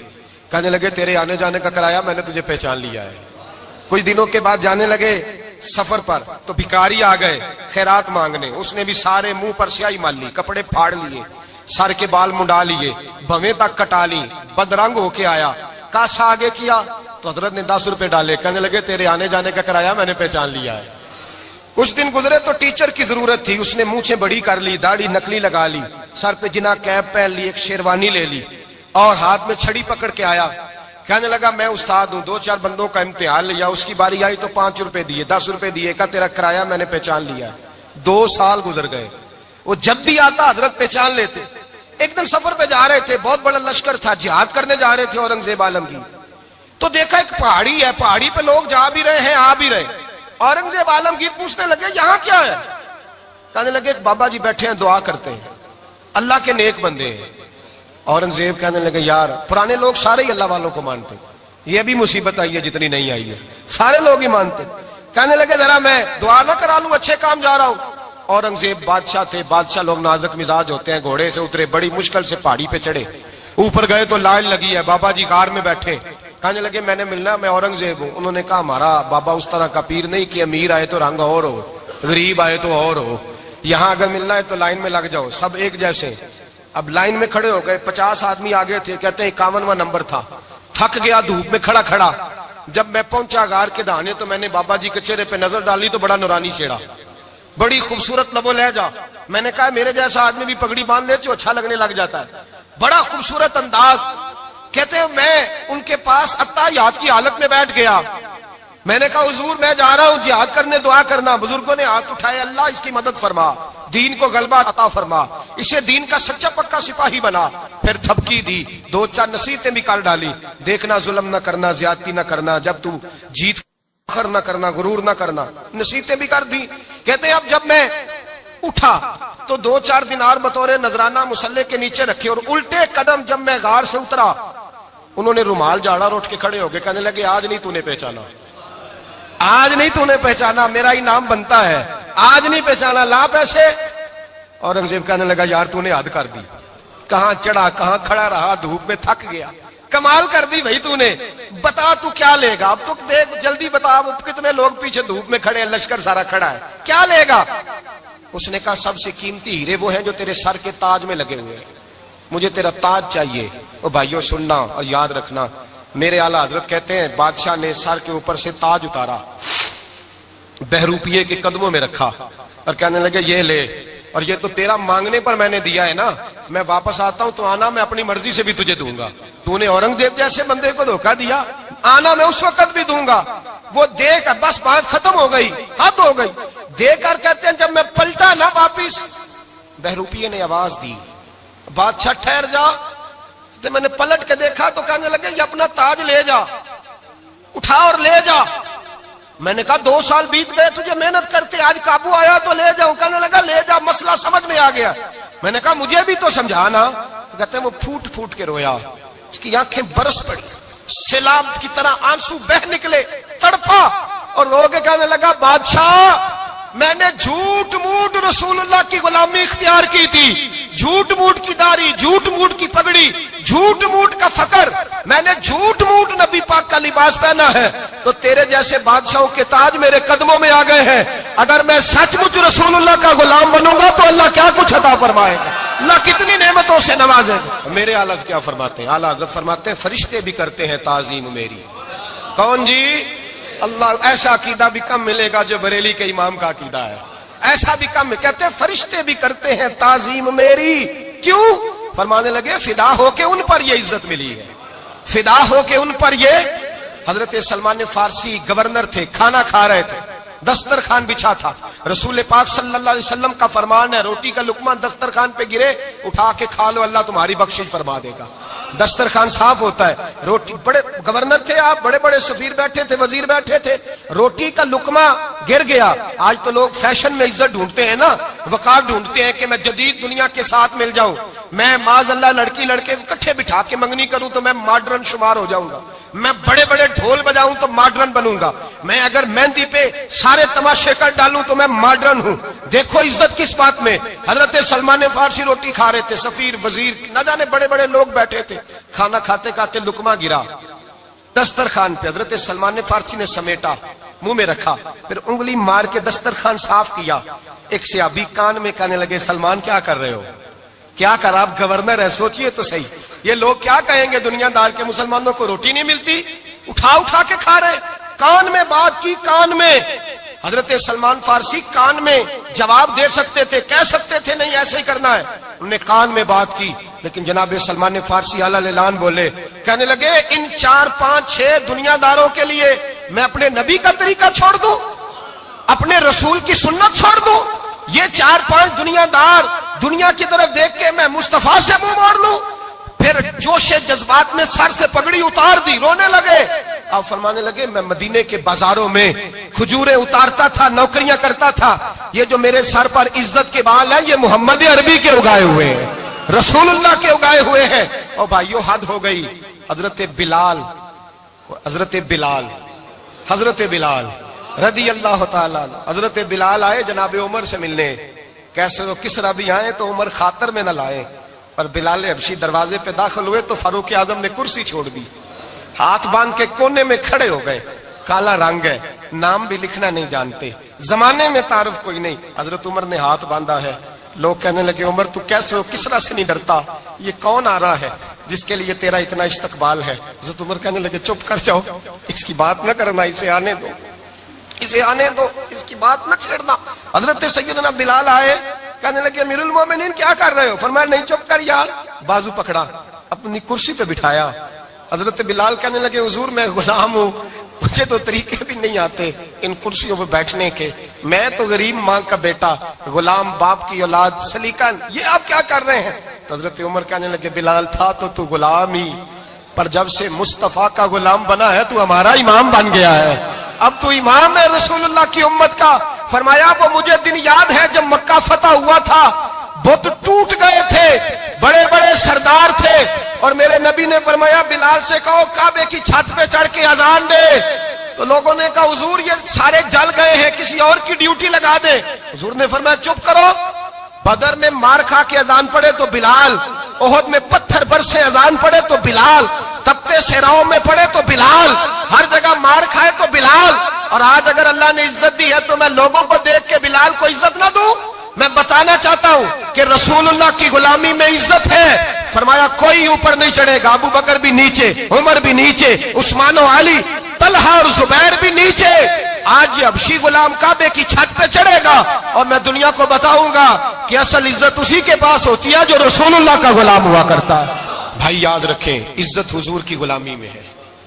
[SPEAKER 2] کہنے لگے تیرے آنے جانے کا کرایہ میں نے تجھے پہچان لیا ہے. کچھ دنوں کے بعد جانے لگے سفر پر تو بھکاری آ گئے خیرات مانگنے. اس نے بھی سارے منہ پر سیاہی مال لی, کپڑے پھاڑ لیے, سر کے بال منڈا لیے, بھویں تک کٹا لی, بدرنگ ہو کے آیا. کاسا آگے کیا تو حضرت نے 10 روپے ڈالے, کہنے لگے تیرے آنے جانے کا کرایہ میں نے پہچان لیا ہے. کچھ دن گزرے تو ٹیچر کی ضرورت تھی, اس نے مونچھیں بڑی کر لی, داڑھی نکلی لگا لی, سر پہ جنا کیپ پہن لی, ایک شیروانی لے لی, اور ہاتھ میں چھڑی پکڑ کے آیا. کہنے لگا میں استاد ہوں، 2-4 بندوں کا امتحان لیا، اس کی باری آئی تو 5 روپے دیے، 10 روپے دیے، کہا تیرا کرایہ میں نے پہچان لیا۔ 2 سال گزر گئے، وہ جب بھی آتا حضرت پہچان لیتے۔ ایک دن سفر پہ جا رہے تھے، بہت بڑا لشکر تھا، جہاد کرنے جا رہے تھے اورنگزیب عالمگیر، تو دیکھا ایک پہاڑی ہے، پہاڑی پہ لوگ جا بھی رہے ہیں آ بھی رہے۔ اورنگزیب عالمگیر پوچھنے لگے یہاں کیا ہے؟ کہنے لگے ایک بابا جی بیٹھے ہیں دعا کرتے ہیں، اللہ کے نیک بندے ہیں۔ اورنگزیب کہنے لگے یار پرانے لوگ سارے ہی اللہ والوں کو مانتے، یہ بھی مصیبت آئی ہے جتنی نہیں آئی ہے، سارے لوگ ہی مانتے۔ کہنے لگے ذرا میں دعا نہ کرا لوں، اچھے کام جا رہا ہوں۔ اورنگزیب بادشاہ تھے، بادشاہ لوگ نازک مزاج ہوتے ہیں، گھوڑے سے اترے، بڑی مشکل سے پہاڑی پہ چڑھے، اوپر گئے تو لائن لگی ہے، بابا جی غار میں بیٹھے۔ کہنے لگے میں نے ملنا، میں اورنگزیب ہوں۔ انہوں نے کہا ہمارا بابا اس طرح کا پیر نہیں کہ امیر آئے تو رنگ اور ہو، غریب آئے تو اور ہو، یہاں اگر ملنا ہے تو لائن میں لگ جاؤ، سب ایک جیسے۔ اب لائن میں کھڑے ہو گئے، 50 آدمی آگے تھے، کہتے ہیں 51واں نمبر تھا، تھک گیا دھوپ میں کھڑا کھڑا۔ جب میں پہنچا غار کے دہانے تو میں نے بابا جی کے چہرے پہ نظر ڈالی تو بڑا نورانی چہرہ، بڑی خوبصورت لب و لہجہ۔ میں نے کہا میرے جیسا آدمی بھی پگڑی باندھ لے تو اچھا لگنے لگ جاتا ہے، بڑا خوبصورت انداز۔ کہتے ہیں میں ان کے پاس اتحیات کی حالت میں بیٹھ گیا، میں نے کہا حضور میں جا رہا ہوں جہاد کرنے، دعا کرنا۔ بزرگوں نے ہاتھ اٹھائے، اللہ اس کی مدد فرما، دین کو غلبہ عطا فرما، اسے دین کا سچا پکا سپاہی بنا۔ پھر تھپکی دی، 2-4 نصیحتیں بھی کر ڈالی، دیکھنا ظلم نہ کرنا، زیادتی نہ کرنا، جب تو جیت فخر نہ کرنا، غرور نہ کرنا، نصیحتیں بھی کر دی۔ کہتے ہیں اب جب میں اٹھا تو 2-4 دینار بطور نذرانہ مسلح کے نیچے رکھے، اور الٹے قدم جب میں غار سے اترا انہوں نے رومال جھاڑا اور اٹھ کے کھڑے ہو گئے، کہنے لگے آج نہیں تو نے پہچانا، آج نہیں تو نے پہچانا، میرا ہی نام بنتا ہے، آج نہیں پہچانا، لا پیسے۔ اورنگزیب کہنے لگا یار تو نے حد کر دی، کہاں چڑھا کہاں کھڑا رہا، دھوپ میں تھک گیا، کمال کر دی بھائی تو نے، بتا تو کیا لے گا، اب تو دیکھ جلدی بتا، اب کتنے لوگ پیچھے دھوپ میں کھڑے ہیں، لشکر سارا کھڑا ہے، کیا لے گا؟ اس نے کہا سب سے قیمتی ہیرے وہ ہیں جو تیرے سر کے تاج میں لگے ہوئے ہیں، مجھے تیرا تاج چاہیے۔ او بھائیو سننا اور یاد رکھنا، میرے اعلیٰ حضرت کہتے ہیں بادشاہ نے سر کے اوپر سے تاج اتارا، بہروپیے کے قدموں میں رکھا اور کہنے لگے یہ لے، اور یہ تو تیرا مانگنے پر میں نے دیا ہے نا، میں واپس آتا ہوں تو آنا میں اپنی مرضی سے بھی تجھے دوں گا، تو نے اورنگزیب جیسے بندے کو دھوکہ دیا، آنا میں اس وقت بھی دوں گا۔ وہ دے کر بس بات ختم ہو گئی، حد ہو گئی، دے کر کہتے ہیں جب میں پلٹا نا واپس، بہروپیے نے آواز دی بادشاہ ٹھہر جا، تو میں نے پلٹ کے دیکھا تو کہنے لگے یہ اپنا تاج لے جا، اٹھا اور لے جا۔ میں نے کہا 2 سال بیت گئے تجھے محنت کرتے، آج قابو آیا تو لے جاؤں، کہنے لگا لے جا، مسئلہ سمجھ میں آ گیا۔ میں نے کہا مجھے بھی تو سمجھانا، تو کہتے ہیں وہ پھوٹ پھوٹ کے رویا، اس کی آنکھیں برس پڑی، سیلاب کی طرح آنسو بہ نکلے، تڑپا اور رو کے کہنے لگا بادشاہ میں نے جھوٹ موٹ رسول اللہ کی غلامی اختیار کی تھی، جھوٹ موٹ کی داڑھی، جھوٹ موٹ کی پگڑی، جھوٹ موٹ کا فقر، میں نے جھوٹ موٹ نبی پاک کا لباس پہنا ہے، تو تیرے جیسے بادشاہوں کے تاج میرے قدموں میں آ گئے ہیں، اگر میں سچ مچ رسول اللہ کا غلام بنوں گا تو اللہ کیا کچھ عطا فرمائے گا، اللہ کتنی نعمتوں سے نوازے گا۔ میرے اعلیٰ حضرت کیا فرماتے ہیں؟ اعلیٰ حضرت فرماتے ہیں فرشتے بھی کرتے ہیں تعظیم میری۔ کون جی؟ اللہ۔ ایسا عقیدہ بھی کم ملے گا جو بریلی کے امام کا عقیدہ ہے، ایسا بھی کم، کہتے ہیں فرشتے بھی کرتے ہیں تعظیم میری۔ کیوں؟ فرمانے لگے فدا ہو کے ان پر یہ عزت ملی ہے، فدا ہو کے ان پر یہ۔ حضرت سلمان فارسی گورنر تھے، کھانا کھا رہے تھے، دسترخوان بچھا تھا، رسول پاک صلی اللہ علیہ وسلم کا فرمان ہے روٹی کا لقمہ دسترخوان پہ گرے اٹھا کے کھا لو، اللہ تمہاری بخشش فرما دے گا، دسترخوان صاف ہوتا ہے۔ روٹی، بڑے گورنر تھے آپ، بڑے بڑے سفیر بیٹھے تھے، وزیر بیٹھے تھے، روٹی کا لقمہ گر گیا۔ آج تو لوگ فیشن میں عزت ڈھونڈتے ہیں نا، وقار ڈھونڈتے ہیں کہ میں جدید دنیا کے ساتھ مل جاؤں، میں معاذ اللہ لڑکی لڑکے اکٹھے بٹھا کے منگنی کروں تو میں ماڈرن شمار ہو جاؤں گا، میں بڑے بڑے ڈھول بجاؤں تو ماڈرن بنوں گا، میں اگر مہندی پہ سارے تماشے کر ڈالوں تو میں ماڈرن ہوں۔ دیکھو عزت کس بات میں۔ حضرت سلمان فارسی روٹی کھا رہے تھے، سفیر وزیر نہ جانے بڑے بڑے لوگ بیٹھے تھے، کھانا کھاتے کھاتے لقمہ گرا دسترخوان پہ، حضرت سلمان فارسی نے سمیٹا، منہ میں رکھا، پھر انگلی مار کے دسترخوان صاف کیا۔ ایک صحابی کان میں کہنے لگے سلمان کیا کر رہے ہو، کیا کر، آپ گورنر ہے، سوچئے تو صحیح، یہ لوگ کیا کہیں گے دنیا دار کے، مسلمانوں کو روٹی نہیں ملتی، اٹھا اٹھا کے کھا رہے۔ کان میں بات کی، کان میں۔ حضرت سلمان فارسی کان میں جواب دے سکتے تھے، کہہ سکتے تھے نہیں ایسے ہی کرنا ہے، انہوں نے کان میں بات کی، لیکن جناب سلمان فارسی اعلیٰ اعلان بولے، کہنے لگے ان 4 5 6 دنیا داروں کے لیے میں اپنے نبی کا طریقہ چھوڑ دوں، اپنے رسول کی سنت چھوڑ دوں؟ یہ 4 5 دنیا دار دنیا کی طرف دیکھ کے میں مصطفیٰ سے منہ موڑ لوں؟ پھر جوش جذبات میں سر سے پگڑی اتار دی، رونے لگے۔ آپ فرمانے لگے میں مدینے کے بازاروں میں کھجوریں اتارتا تھا، نوکریاں کرتا تھا، یہ جو میرے سر پر عزت کے بال ہیں یہ محمد عربی کے اگائے ہوئے ہیں، رسول اللہ کے اگائے ہوئے ہیں۔ اور بھائیو حد ہو گئی۔ حضرت بلال رضی اللہ تعالیٰ عنہ، حضرت بلال آئے جناب عمر سے ملنے، کیسے وہ کسرا بھی آئے تو عمر خاطر میں نہ لائے، پر بلال حبشی دروازے پہ داخل ہوئے تو فاروق اعظم نے کرسی چھوڑ دی، ہاتھ باندھ کے کونے میں کھڑے ہو گئے۔ کالا رنگ ہے، نام بھی لکھنا نہیں جانتے، زمانے میں تعارف کوئی نہیں۔ حضرت عمر نے ہاتھ باندھا ہے، لوگ کہنے لگے عمر تو کیسے ہو، کسرا سے نہیں ڈرتا، یہ کون آ رہا ہے جس کے لیے تیرا اتنا استقبال ہے؟ حضرت عمر کہنے لگے چپ کر جاؤ، اس کی بات نہ کرنا، اسے آنے دو، اسے آنے دو، اس کی بات نہ چھیڑنا۔ حضرت سیدنا بلال آئے، کہنے لگے امیر المومنین کیا کر رہے ہو؟ فرمایا نہیں چپ کر یار، بازو پکڑا، اپنی کرسی پہ بٹھایا۔ حضرت بلال کہنے لگے حضور میں غلام ہوں، مجھے تو طریقے بھی نہیں آتے ان کرسیوں پہ بیٹھنے کے، میں تو غریب ماں کا بیٹا، غلام باپ کی اولاد، سلیقہ، یہ آپ کیا کر رہے ہیں؟ تو حضرت عمر کہنے لگے بلال تھا تو غلام ہی، پر جب سے مصطفیٰ کا غلام بنا ہے تو ہمارا امام بن گیا ہے، اب تو امام ہے رسول اللہ کی امت کا۔ فرمایا وہ مجھے دن یاد ہے جب مکہ فتح ہوا تھا، بت ٹوٹ گئے تھے، بڑے بڑے سردار تھے، اور میرے نبی نے فرمایا بلال سے کہو کعبے کی چھت پہ چڑھ کے اذان دے۔ تو لوگوں نے کہا حضور یہ سارے جل گئے ہیں، کسی اور کی ڈیوٹی لگا دے۔ حضور نے فرمایا چپ کرو، بدر میں مار کھا کے اذان پڑے تو بلال، احد میں پتھر برسے اذان پڑے تو بلال، تپتے صحراؤں میں پڑے تو بلال، ہر جگہ مار کھائے تو بلال۔ اور آج اگر اللہ نے عزت دی ہے تو میں لوگوں کو دیکھ کے بلال کو عزت نہ دوں؟ میں بتانا چاہتا ہوں کہ رسول اللہ کی غلامی میں عزت ہے۔ فرمایا کوئی اوپر نہیں چڑھے گا، ابو بکر بھی نیچے، عمر بھی نیچے، عثمان و علی، طلحہ اور زبیر بھی نیچے۔ آج یہ حبشی غلام کعبے کی چھت پہ چڑھے گا اور میں دنیا کو بتاؤں گا کہ اصل عزت اسی کے پاس ہوتی ہے جو رسول اللہ کا غلام ہوا کرتا ہے۔ بھائی یاد رکھیں عزت حضور کی غلامی میں ہے،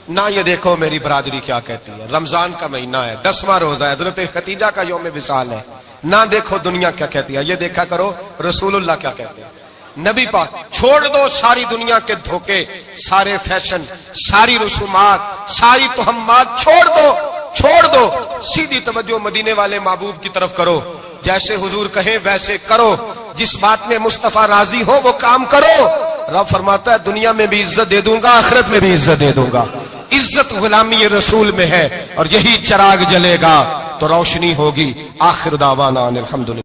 [SPEAKER 2] نہ یہ دیکھو میری برادری کیا کہتی ہے، رمضان کا مہینہ ہے، 10واں روزہ ہے، حضرت خدیجہ کا یوم وصال ہے، نہ دیکھو دنیا کیا کہتی ہے، یہ دیکھا کرو رسول اللہ کیا کہتے ہیں۔ نبی پاک چھوڑ دو ساری دنیا کے دھوکے، سارے فیشن، ساری رسومات، ساری تہمات چھوڑ دو، سیدھی توجہ مدینے والے محبوب کی طرف کرو، جیسے حضور کہیں ویسے کرو، جس بات میں مصطفیٰ راضی ہو وہ کام کرو۔ رب فرماتا ہے دنیا میں بھی عزت دے دوں گا، آخرت میں بھی عزت دے دوں گا۔ عزت غلامی رسول میں ہے، اور یہی چراغ جلے گا تو روشنی ہوگی۔ آخر دعوانا الحمدللہ۔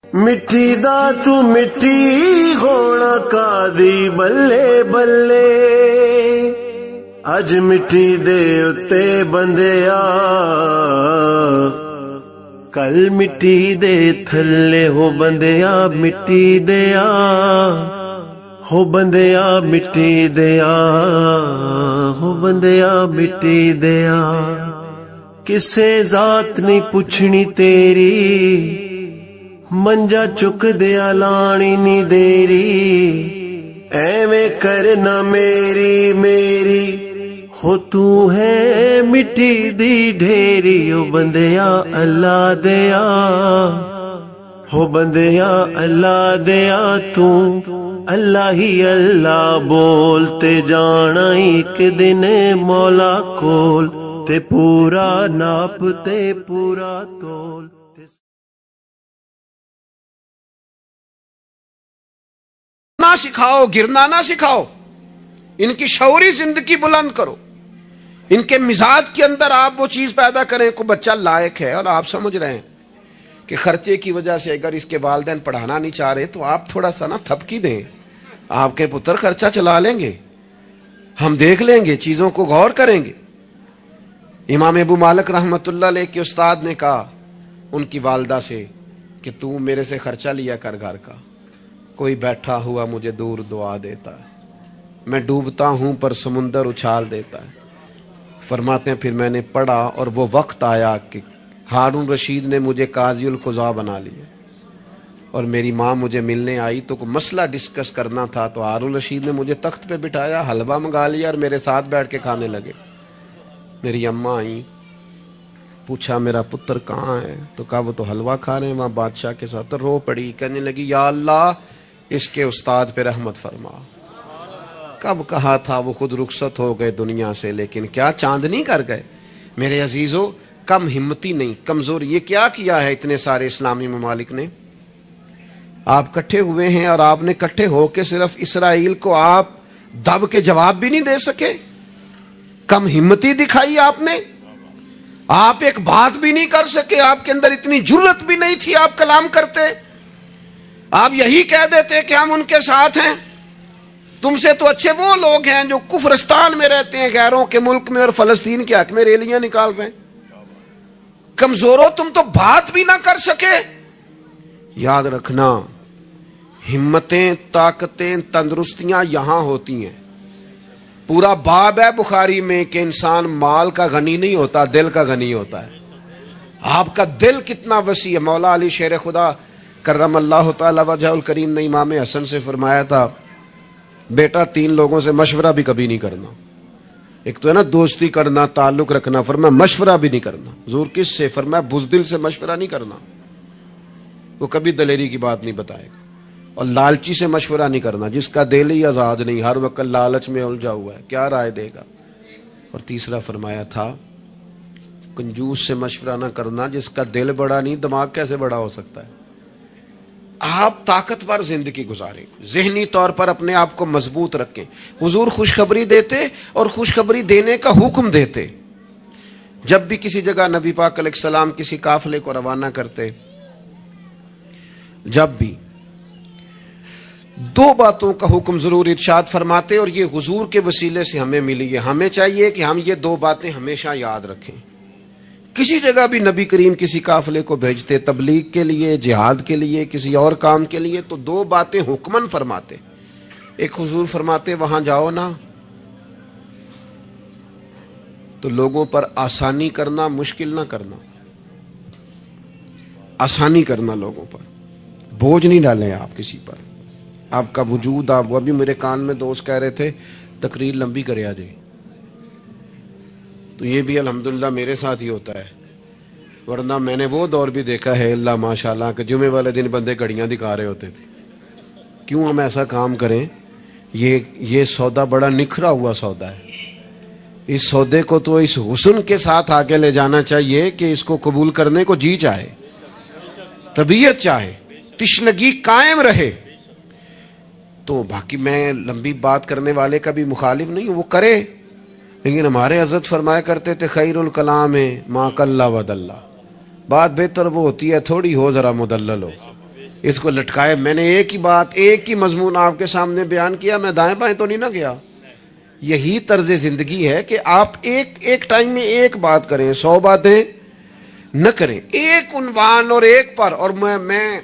[SPEAKER 3] مٹی دا تو مٹی ہونا قاضی بلے بلے، اج مٹی دے اتے بندیا، کل مٹی دے تھلے ہو بندیا، مٹی دیا ہو بندیا، مٹی دیا ہو بندیا، مٹی دیا۔ کسے ذات نہیں پوچھنی تیری، منجا چک دیا لانی نی دیری، ایویں کرنا میری میری، ہو تو ہے مٹی دی ڈھیری، او بندیا اللہ دیا، ہو بندیا اللہ دیا، تو اللہ ہی اللہ بولتے جانا، ایک دن مولا کول تے پورا ناپ تے پورا تول۔
[SPEAKER 4] نہ سکھاؤ، گرنا نہ سکھاؤ، ان کی شعوری زندگی بلند کرو، ان کے مزاج کے اندر آپ وہ چیز پیدا کریں کہ بچہ لائق ہے، اور آپ سمجھ رہے ہیں کہ خرچے کی وجہ سے اگر اس کے والدین پڑھانا نہیں چاہ رہے تو آپ تھوڑا سا نا تھپکی دیں، آپ کے پتر خرچہ چلا لیں گے، ہم دیکھ لیں گے، چیزوں کو غور کریں گے۔ امام ابو مالک رحمت اللہ علیہ کے استاد نے کہا ان کی والدہ سے کہ تو میرے سے خرچہ لیا کر گھر کا، کوئی بیٹھا ہوا مجھے دور دعا دیتا ہے، میں ڈوبتا ہوں پر سمندر اچھال دیتا ہے۔ فرماتے ہیں پھر میں نے پڑھا اور وہ وقت آیا کہ ہارون رشید نے مجھے قاضی القضاء بنا لیا، اور میری ماں مجھے ملنے آئی تو کوئی مسئلہ ڈسکس کرنا تھا، تو ہارون رشید نے مجھے تخت پہ بٹھایا، حلوہ منگا لیا اور میرے ساتھ بیٹھ کے کھانے لگے۔ میری اماں آئیں، پوچھا میرا پتر کہاں ہے؟ تو کہا وہ تو حلوہ کھا رہے ہیں وہاں بادشاہ کے ساتھ۔ تو رو پڑی، کہنے لگی یا اللہ اس کے استاد پہ رحمت فرما۔ کب کہا تھا وہ خود رخصت ہو گئے دنیا سے، لیکن کیا چاندنی کر گئے۔ میرے عزیزو، کم ہمتی نہیں، کمزور۔ یہ کیا کیا ہے اتنے سارے اسلامی ممالک نے؟ آپ کٹھے ہوئے ہیں اور آپ نے کٹھے ہو کے صرف اسرائیل کو آپ دب کے جواب بھی نہیں دے سکے۔ کم ہمتی دکھائی آپ نے، آپ ایک بات بھی نہیں کر سکے، آپ کے اندر اتنی جرت بھی نہیں تھی آپ کلام کرتے۔ آپ یہی کہہ دیتے کہ ہم ان کے ساتھ ہیں۔ تم سے تو اچھے وہ لوگ ہیں جو کفرستان میں رہتے ہیں، غیروں کے ملک میں، اور فلسطین کے حق میں ریلیاں نکال رہے ہیں۔ کمزوروں، تم تو بات بھی نہ کر سکے۔ یاد رکھنا، ہمتیں، طاقتیں، تندرستیاں یہاں ہوتی ہیں۔ پورا باب ہے بخاری میں کہ انسان مال کا غنی نہیں ہوتا، دل کا غنی ہوتا ہے۔ آپ کا دل کتنا وسیع ہے۔ مولا علی شیر خدا کرم اللہ تعالی وجہ الکریم نے امام حسن سے فرمایا تھا، بیٹا 3 لوگوں سے مشورہ بھی کبھی نہیں کرنا۔ ایک تو ہے نا دوستی کرنا، تعلق رکھنا، فرمایا مشورہ بھی نہیں کرنا۔ حضور کس سے؟ فرمایا بزدل سے مشورہ نہیں کرنا، وہ کبھی دلیری کی بات نہیں بتائے گا۔ اور لالچی سے مشورہ نہیں کرنا، جس کا دل ہی آزاد نہیں، ہر وقت لالچ میں الجھا ہوا ہے، کیا رائے دے گا۔ اور تیسرا فرمایا تھا کنجوس سے مشورہ نہ کرنا، جس کا دل بڑا نہیں، دماغ کیسے بڑا ہو سکتا ہے۔ آپ طاقتور زندگی گزاریں، ذہنی طور پر اپنے آپ کو مضبوط رکھیں۔ حضور خوشخبری دیتے اور خوشخبری دینے کا حکم دیتے۔ جب بھی کسی جگہ نبی پاک علیہ السلام کسی قافلے کو روانہ کرتے، جب بھی 2 باتوں کا حکم ضرور ارشاد فرماتے، اور یہ حضور کے وسیلے سے ہمیں ملی ہے۔ ہمیں چاہیے کہ ہم یہ 2 باتیں ہمیشہ یاد رکھیں۔ کسی جگہ بھی نبی کریم کسی قافلے کو بھیجتے، تبلیغ کے لیے، جہاد کے لیے، کسی اور کام کے لیے، تو 2 باتیں حکمن فرماتے۔ ایک حضور فرماتے وہاں جاؤ نا تو لوگوں پر آسانی کرنا، مشکل نہ کرنا، آسانی کرنا لوگوں پر، بوجھ نہیں ڈالیں آپ کسی پر۔ آپ کا وجود، آپ وہ بھی میرے کان میں دوست کہہ رہے تھے تقریر لمبی کرے آ جائے، تو یہ بھی الحمدللہ میرے ساتھ ہی ہوتا ہے، ورنہ میں نے وہ دور بھی دیکھا ہے اللہ ماشاءاللہ کہ جمعے والے دن بندے گھڑیاں دکھا رہے ہوتے تھے۔ کیوں ہم ایسا کام کریں؟ یہ سودا بڑا نکھرا ہوا سودا ہے۔ اس سودے کو تو اس حسن کے ساتھ آگے لے جانا چاہیے کہ اس کو قبول کرنے کو جی چاہے، طبیعت چاہے، تشنگی قائم رہے۔ تو باقی میں لمبی بات کرنے والے کا بھی مخالف نہیں ہوں، وہ کرے، لیکن ہمارے حضرت فرمایا کرتے تھے خیر الکلام ما قل ودل، بات بہتر وہ ہوتی ہے تھوڑی ہو ذرا مدلل ہو۔ اس کو لٹکائے، میں نے ایک ہی بات، ایک ہی مضمون آپ کے سامنے بیان کیا، میں دائیں بائیں تو نہیں نہ گیا۔ یہی طرز زندگی ہے کہ آپ ایک ٹائم میں ایک بات کریں، 100 باتیں نہ کریں، ایک عنوان اور ایک پر۔ اور میں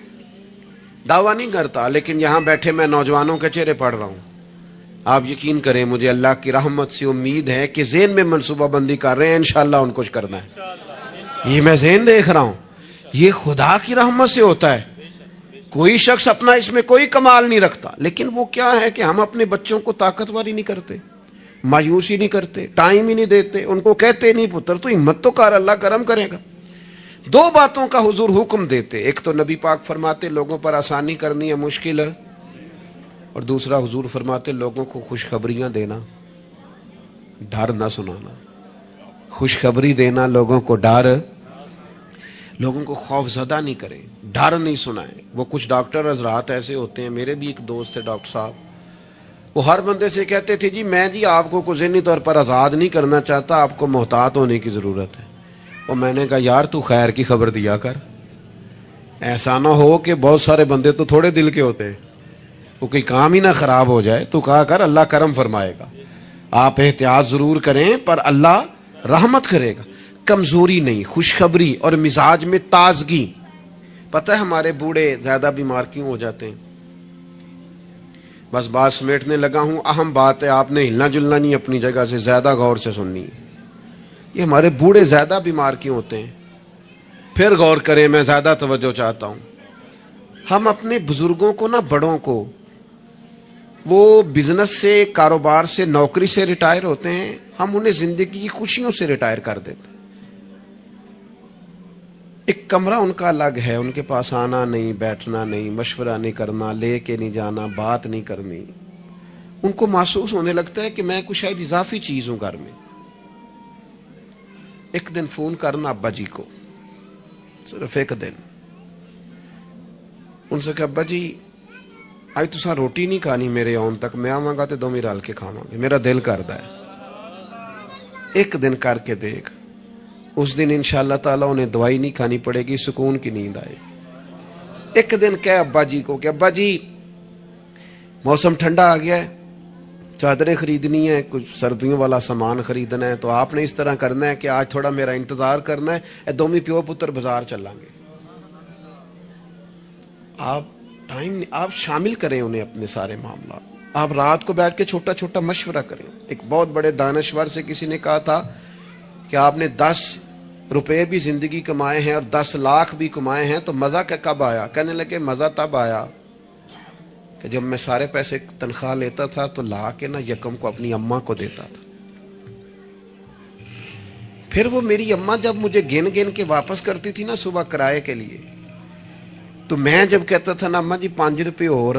[SPEAKER 4] دعویٰ نہیں کرتا، لیکن یہاں بیٹھے میں نوجوانوں کے چہرے پڑھ رہا ہوں، آپ یقین کریں مجھے اللہ کی رحمت سے امید ہے کہ ذہن میں منصوبہ بندی کر رہے ہیں، انشاءاللہ ان کو کرنا ہے۔ یہ میں ذہن دیکھ رہا ہوں، یہ خدا کی رحمت سے ہوتا ہے۔ کوئی شخص اپنا اس میں کوئی کمال نہیں رکھتا، لیکن وہ کیا ہے کہ ہم اپنے بچوں کو طاقتور ہی نہیں کرتے، مایوسی نہیں کرتے، ٹائم ہی نہیں دیتے، ان کو کہتے نہیں پتر تو ہمت تو کر، اللہ کرم کرے گا۔ 2 باتوں کا حضور حکم دیتے، ایک تو نبی پاک فرماتے لوگوں پر آسانی کرنی ہے مشکل ہے، اور دوسرا حضور فرماتے لوگوں کو خوشخبریاں دینا، ڈر نہ سنانا۔ خوشخبری دینا، لوگوں کو ڈر، لوگوں کو خوف زدہ نہیں کریں، ڈر نہیں سنائیں۔ وہ کچھ ڈاکٹر حضرات ایسے ہوتے ہیں، میرے بھی ایک دوست ہے ڈاکٹر صاحب، وہ ہر بندے سے کہتے تھے میں آپ کو ذہنی طور پر آزاد نہیں کرنا چاہتا، آپ کو محتاط ہونے کی ضرورت ہے۔ اور میں نے کہا یار تو خیر کی خبر دیا کر، ایسا نہ ہو کہ بہت سارے بندے تو تھوڑے دل کے ہوتے ہیں، وہ کوئی کام ہی نہ خراب ہو جائے، تو کہا کر اللہ کرم فرمائے گا۔ آپ احتیاط ضرور کریں پر اللہ رحمت کرے گا۔ کمزوری نہیں، خوشخبری اور مزاج میں تازگی۔ پتہ ہے ہمارے بوڑھے زیادہ بیمار کیوں ہو جاتے ہیں؟ بس بات سمیٹنے لگا ہوں، اہم بات ہے، آپ نے ہلنا جلنا نہیں، اپنی جگہ سے زیادہ غور سے سننی ہے۔ یہ ہمارے بوڑھے زیادہ بیمار کیوں ہوتے ہیں؟ پھر غور کریں، میں زیادہ توجہ چاہتا ہوں۔ ہم اپنے بزرگوں کو نا، بڑوں کو، وہ بزنس سے، کاروبار سے، نوکری سے ریٹائر ہوتے ہیں، ہم انہیں زندگی کی خوشیوں سے ریٹائر کر دیتے ہیں۔ ایک کمرہ ان کا الگ ہے، ان کے پاس آنا نہیں، بیٹھنا نہیں، مشورہ نہیں کرنا، لے کے نہیں جانا، بات نہیں کرنی۔ ان کو محسوس ہونے لگتا ہے کہ میں کچھ شاید اضافی چیز ہوں گھر میں۔ ایک دن فون کرنا ابا جی کو، صرف ایک دن، ان سے کہ ابا جی آج تساں روٹی نہیں کھانی میرے آن تک، میں آواں گا تے دوویں رل کے کھاواں گے، میرا دل کردا ہے۔ ایک دن کر کے دیکھ، اس دن انشاءاللہ تعالیٰ انہیں دوائی نہیں کھانی پڑے گی، سکون کی نیند آئے۔ ایک دن کہے ابا جی کو کہ ابا جی موسم ٹھنڈا آ گیا ہے، چادریں خریدنی ہے، کچھ سردیوں والا سامان خریدنا ہے، تو آپ نے اس طرح کرنا ہے کہ آج تھوڑا میرا انتظار کرنا ہے، اے دومی پیو پتر بازار چلیں گے۔ آپ شامل کریں انہیں اپنے سارے معاملات۔ آپ رات کو بیٹھ کے چھوٹا چھوٹا مشورہ کریں۔ ایک بہت بڑے دانشور سے کسی نے کہا تھا کہ آپ نے 10 روپے بھی زندگی کمائے ہیں اور 10 لاکھ بھی کمائے ہیں، تو مزہ کب آیا؟ کہنے لگے مزہ تب آیا کہ جب میں سارے پیسے تنخواہ لیتا تھا تو لا کے نا یکم کو اپنی اماں کو دیتا تھا، پھر وہ میری اماں جب مجھے گن گن کے واپس کرتی تھی نا صبح کرائے کے لیے، تو میں جب کہتا تھا نا اماں جی 5 روپے اور،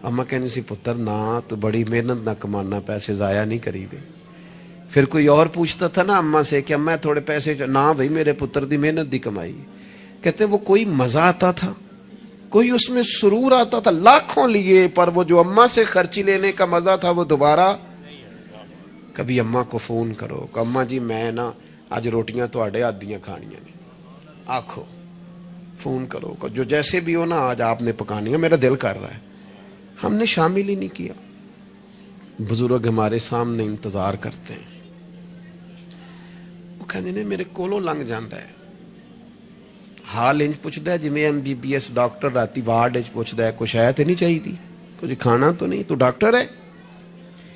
[SPEAKER 4] اماں کہنی سی پتر نہ، تو بڑی محنت نہ کمانا، پیسے ضائع نہیں کری دے۔ پھر کوئی اور پوچھتا تھا نا اماں سے کہ اماں تھوڑے پیسے، نہ بھائی میرے پتر دی محنت دی کمائی۔ کہتے وہ کوئی مزہ آتا تھا، کوئی اس میں سرور آتا تھا، لاکھوں لیے، پر وہ جو اماں سے خرچی لینے کا مزہ تھا وہ دوبارہ۔ کبھی اماں کو فون کرو کہ اماں جی میں نا آج روٹیاں تواڈے ہاتھ دیاں کھانیاں نے، آکھو، فون کرو کہ جو جیسے بھی ہو نا آج آپ نے پکانی ہے، میرا دل کر رہا ہے۔ ہم نے شامل ہی نہیں کیا۔ بزرگ ہمارے سامنے انتظار کرتے ہیں، وہ کہنے نے میرے کولوں لنگ جاندہ ہے، حال انج پوچھتا ہے جی میں MBBS ڈاکٹر راتی وارڈ پوچھتا ہے کچھ ہے تو نہیں چاہیے تھی، کچھ کھانا تو نہیں، تو ڈاکٹر ہے۔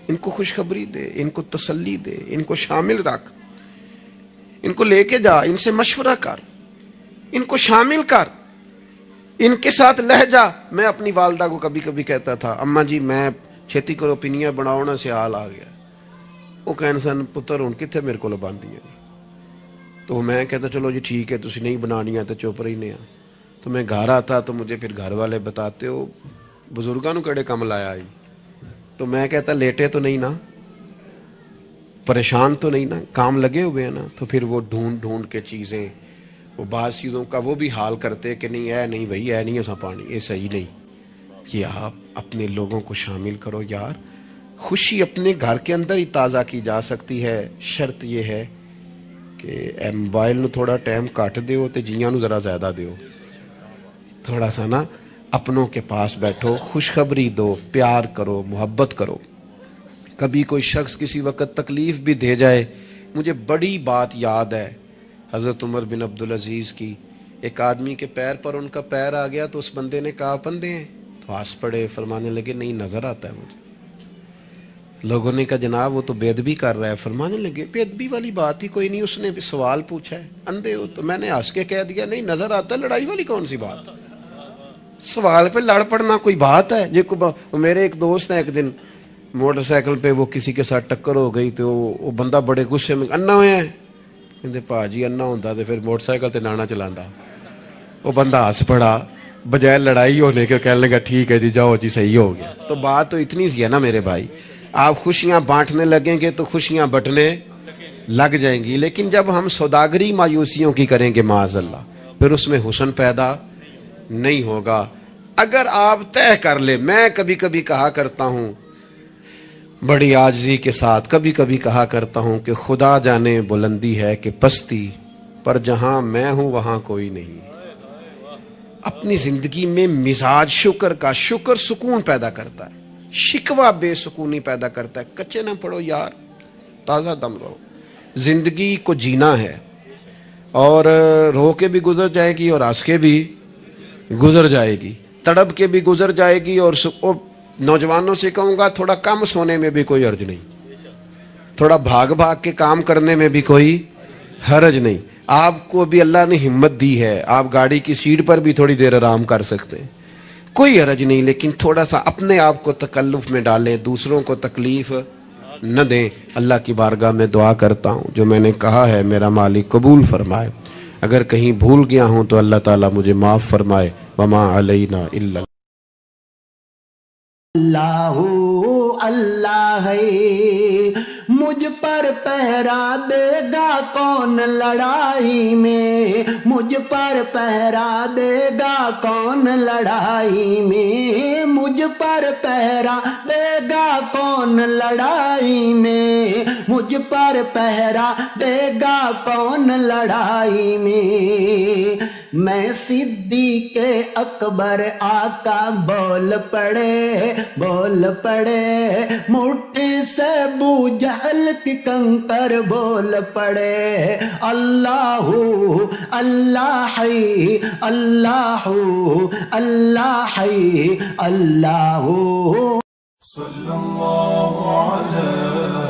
[SPEAKER 4] ان کو خوشخبری دے، ان کو تسلی دے، ان کو شامل رکھ، ان کو لے کے جا، ان سے مشورہ کر، ان کو شامل کر، ان کے ساتھ لہجہ۔ میں اپنی والدہ کو کبھی کبھی کہتا تھا اماں جی میں چھیتی کرو پینیاں بناؤنا سے حال آ گیا، وہ کہنے سن پتر ہن کتھے میرے کو باندھی ہے، تو میں کہتا چلو جی ٹھیک ہے تسی نہیں بنانیاں تو چپ رہی نے۔ تو میں گھر آتا تو مجھے پھر گھر والے بتاتے ہو بزرگاں نو کڑے کم لایا آئی، تو میں کہتا لیٹے تو نہیں نا، پریشان تو نہیں نا، کام لگے ہوئے ہیں نا۔ تو پھر وہ ڈھونڈ ڈھونڈ کے چیزیں، وہ بعض چیزوں کا وہ بھی حال کرتے کہ نہیں اے نہیں بھائی اے نہیں ایسا پانی، یہ صحیح نہیں۔ کہ آپ اپنے لوگوں کو شامل کرو یار، خوشی اپنے گھر کے اندر ہی تازہ کی جا سکتی ہے، شرط یہ ہے کہ اے موبائل نو تھوڑا ٹائم کٹ دیو تے جیاں نو ذرا زیادہ دیو، تھوڑا سا نا اپنوں کے پاس بیٹھو، خوشخبری دو، پیار کرو، محبت کرو۔ کبھی کوئی شخص کسی وقت تکلیف بھی دے جائے، مجھے بڑی بات یاد ہے حضرت عمر بن عبدالعزیز کی، ایک آدمی کے پیر پر ان کا پیر آ گیا تو اس بندے نے کہا بندے ہیں، تو ہنس پڑے، فرمانے لگے نہیں نظر آتا ہے مجھے۔ لوگوں نے کہا جناب وہ تو بے ادبی کر رہا ہے، فرمانے لگے بے ادبی والی بات ہی کوئی نہیں، اس نے بھی سوال پوچھا ہے، اندھے ہو؟ تو میں نے ہنس کے کہہ دیا نہیں نظر آتا ہے، لڑائی والی کون سی بات، سوال پہ لڑ پڑنا کوئی بات ہے؟ جی میرے ایک دوست ہیں، ایک دن موٹر سائیکل پہ وہ کسی کے ساتھ ٹکر ہو گئی تو وہ بندہ بڑے غصے میں انا ہوئے ہیں، کہتے پا جی انا ہوتا تو پھر موٹر سائیکل تے لانا چلانا۔ وہ بندہ ہنس پڑا، بجائے لڑائی ہونے کے کہنے لگا ٹھیک ہے جی جاؤ جی صحیح ہو گیا۔ تو بات تو اتنی سی ہے نا میرے بھائی، آپ خوشیاں بانٹنے لگیں گے تو خوشیاں بٹنے لگ جائیں گی، لیکن جب ہم سوداگری مایوسیوں کی کریں گے معاذ اللہ، پھر اس میں حسن پیدا نہیں ہوگا۔ اگر آپ طے کر لیں، میں کبھی کبھی کہا کرتا ہوں بڑی عاجزی کے ساتھ، کبھی کبھی کہا کرتا ہوں کہ خدا جانے بلندی ہے کہ پستی، پر جہاں میں ہوں وہاں کوئی نہیں۔ اپنی زندگی میں مزاج شکر کا، شکر سکون پیدا کرتا ہے، شکوہ بے سکونی پیدا کرتا ہے۔ کچے نہ پڑو یار، تازہ دم رہو، زندگی کو جینا ہے، اور رو کے بھی گزر جائے گی اور ہنس کے بھی گزر جائے گی، تڑپ کے بھی گزر جائے گی۔ اور نوجوانوں سے کہوں گا تھوڑا کم سونے میں بھی کوئی حرج نہیں، تھوڑا بھاگ بھاگ کے کام کرنے میں بھی کوئی حرج نہیں۔ آپ کو بھی اللہ نے ہمت دی ہے, آپ گاڑی کی سیٹ پر بھی تھوڑی دیر آرام کر سکتے ہیں, کوئی حرج نہیں, لیکن تھوڑا سا اپنے آپ کو تکلف میں ڈالیں, دوسروں کو تکلیف نہ دیں. اللہ کی بارگاہ میں دعا کرتا ہوں جو میں نے کہا ہے میرا مالک قبول فرمائے, اگر کہیں بھول گیا ہوں تو اللہ تعالیٰ مجھے معاف فرمائے. وما علینا الا
[SPEAKER 5] اللہ اللہ ہے, مجھ پر پہرا دے گا کون لڑائی میں, مجھ پر پہرا دے گا کون لڑائی میں, مجھ پر پہرا دے گا کون لڑائی میں, مجھ پر پہرا دے گا کون لڑائی میں. میں صدیق اکبر آقا بول پڑے بول پڑے, مٹھی سے ابو جہل کی کنکر بول پڑے. اللہ اللہ ہے اللہ اللہ ہے اللہ.
[SPEAKER 1] صلی اللہ علیہ